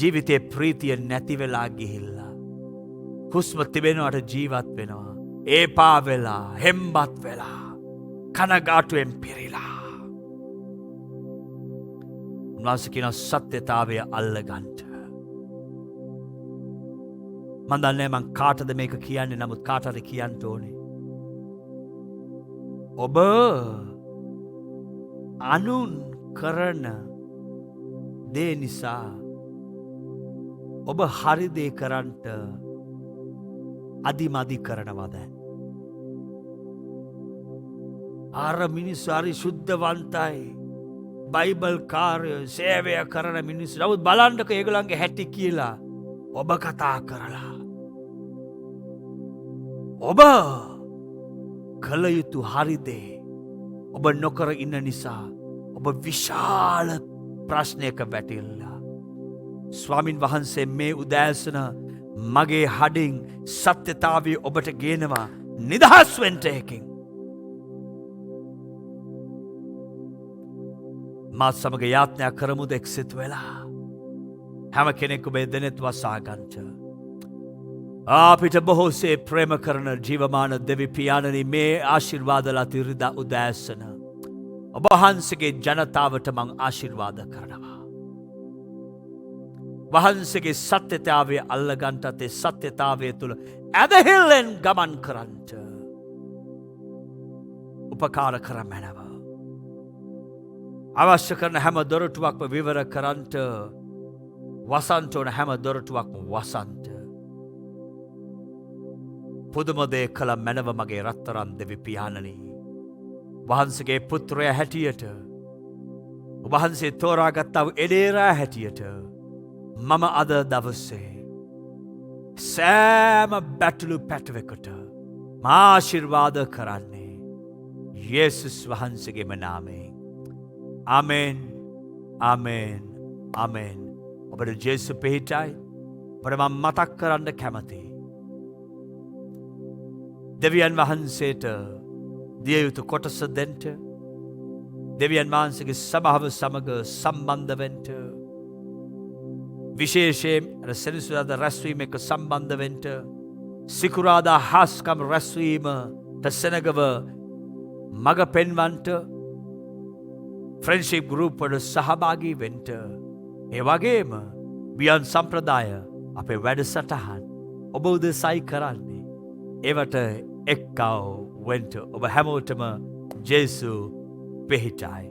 S5: ජීවිතේ ප්‍රීතිය නැති වෙලා ගිහිල්ලා හුස්ම තිබෙනවට ජීවත් වෙනවා. ඒපා වෙලා හෙම්බත් වෙලා කනගාටුවෙන් පිරීලා. උන්වහන්සේ කියන සත්‍යතාවය අල්ලගන්න. මන් දන්නේ මං කාටද මේක කියන්නේ. නමුත් කාටද කියන්න ඕනේ. ඔබ අනුන් කරන දේ නිසා ඔබ හරි දේ කරන්නට අදිමදි කරනවද? අර මිනිස්සු හරි ශුද්ධවන්තයි. බයිබල් කාර්ය සේවය කරන මිනිස්සු. නමුත් බලන්නක ඒගොල්ලන්ගේ හැටි කියලා ඔබ කතා කරලා ඔබ කළ යුතු හරි දේ ඔබ නොකර ඉන්න නිසා ඔබ විශාල ප්‍රශ්නයක වැටිල්ලා. ස්වාමින් වහන්සේ මේ උදෑසන මගේ හඩින් සත්‍යතාවය ඔබට ගේනවා නිදහස් වෙන්ට එකින්. මාත් සමග යාත්නයක් කරමුද එක්සිත් වෙලා. හැම කෙනෙක් ඔබේ දෙනෙත් වසාගන්ට. අපිට බොහෝසේ ප්‍රේම කරන ජීවමාන දෙවි පියාණනි මේ ආශිර්වාදලත් ඉරිදා උදෑසන. ඔබ වහන්සේගේ ජනතාවට මං ආශිර්වාද කරනවා. වහන්සේගේ සත්‍යතාවය අල්ලගන්ටත් ඒ සත්‍යතාවය තුළ ඇදහිල්ලෙන් ගමන් කරන්ට උපකාර කර මැනව. අවශ්‍ය කරන හැම දොරටුවක්ම විවර කරන්ට වසන්ට ඕන හැම දොරටුවක්ම වසන්ට. පුදුමදේ කළ මැනව මගේ රත්තරන් දෙවි පියාණනී. වහන්සගේ පුත්‍රය හැටියට වහන්සේ තෝරාගත්තාව එඩේරා හැටියට මම අද දවස්සේ සෑම බැටලු පැටවෙකට මාශිර්වාද කරන්නේ යේසුස් වහන්සේගේම නාමයෙන්. ආමෙන් ආමෙන් ආමෙන්. ඔබට ජේසු පිහිටයි. ඔබට මම මතක් කරන්න කැමතියි. දෙවියන් වහන්සේට දිය යුතු කොටස දෙන්ට. දෙවියන් වහන්සේගේ සභාව සමග සම්බන්ධ වෙන්ට. විශේෂයෙන් සෙනසුරාදා රැස්වීම එක සම්බන්ධ වෙන්ට. සිකුරාදා හාස්කම් රැස්වීමට සෙනගව මග පෙන්වන්ට. ෆ්‍රෙන්ඩ්ෂිප් ගෲප් වල සහභාගී වෙන්ට. ඒ වගේම බියන් සම්ප්‍රදාය අපේ වැඩසටහන් ඔබ උදෙසයි කරන්නේ. ඒවට එක්කව වෙන්ට ඔබ හැමෝටම ජේසු පිහිටයි.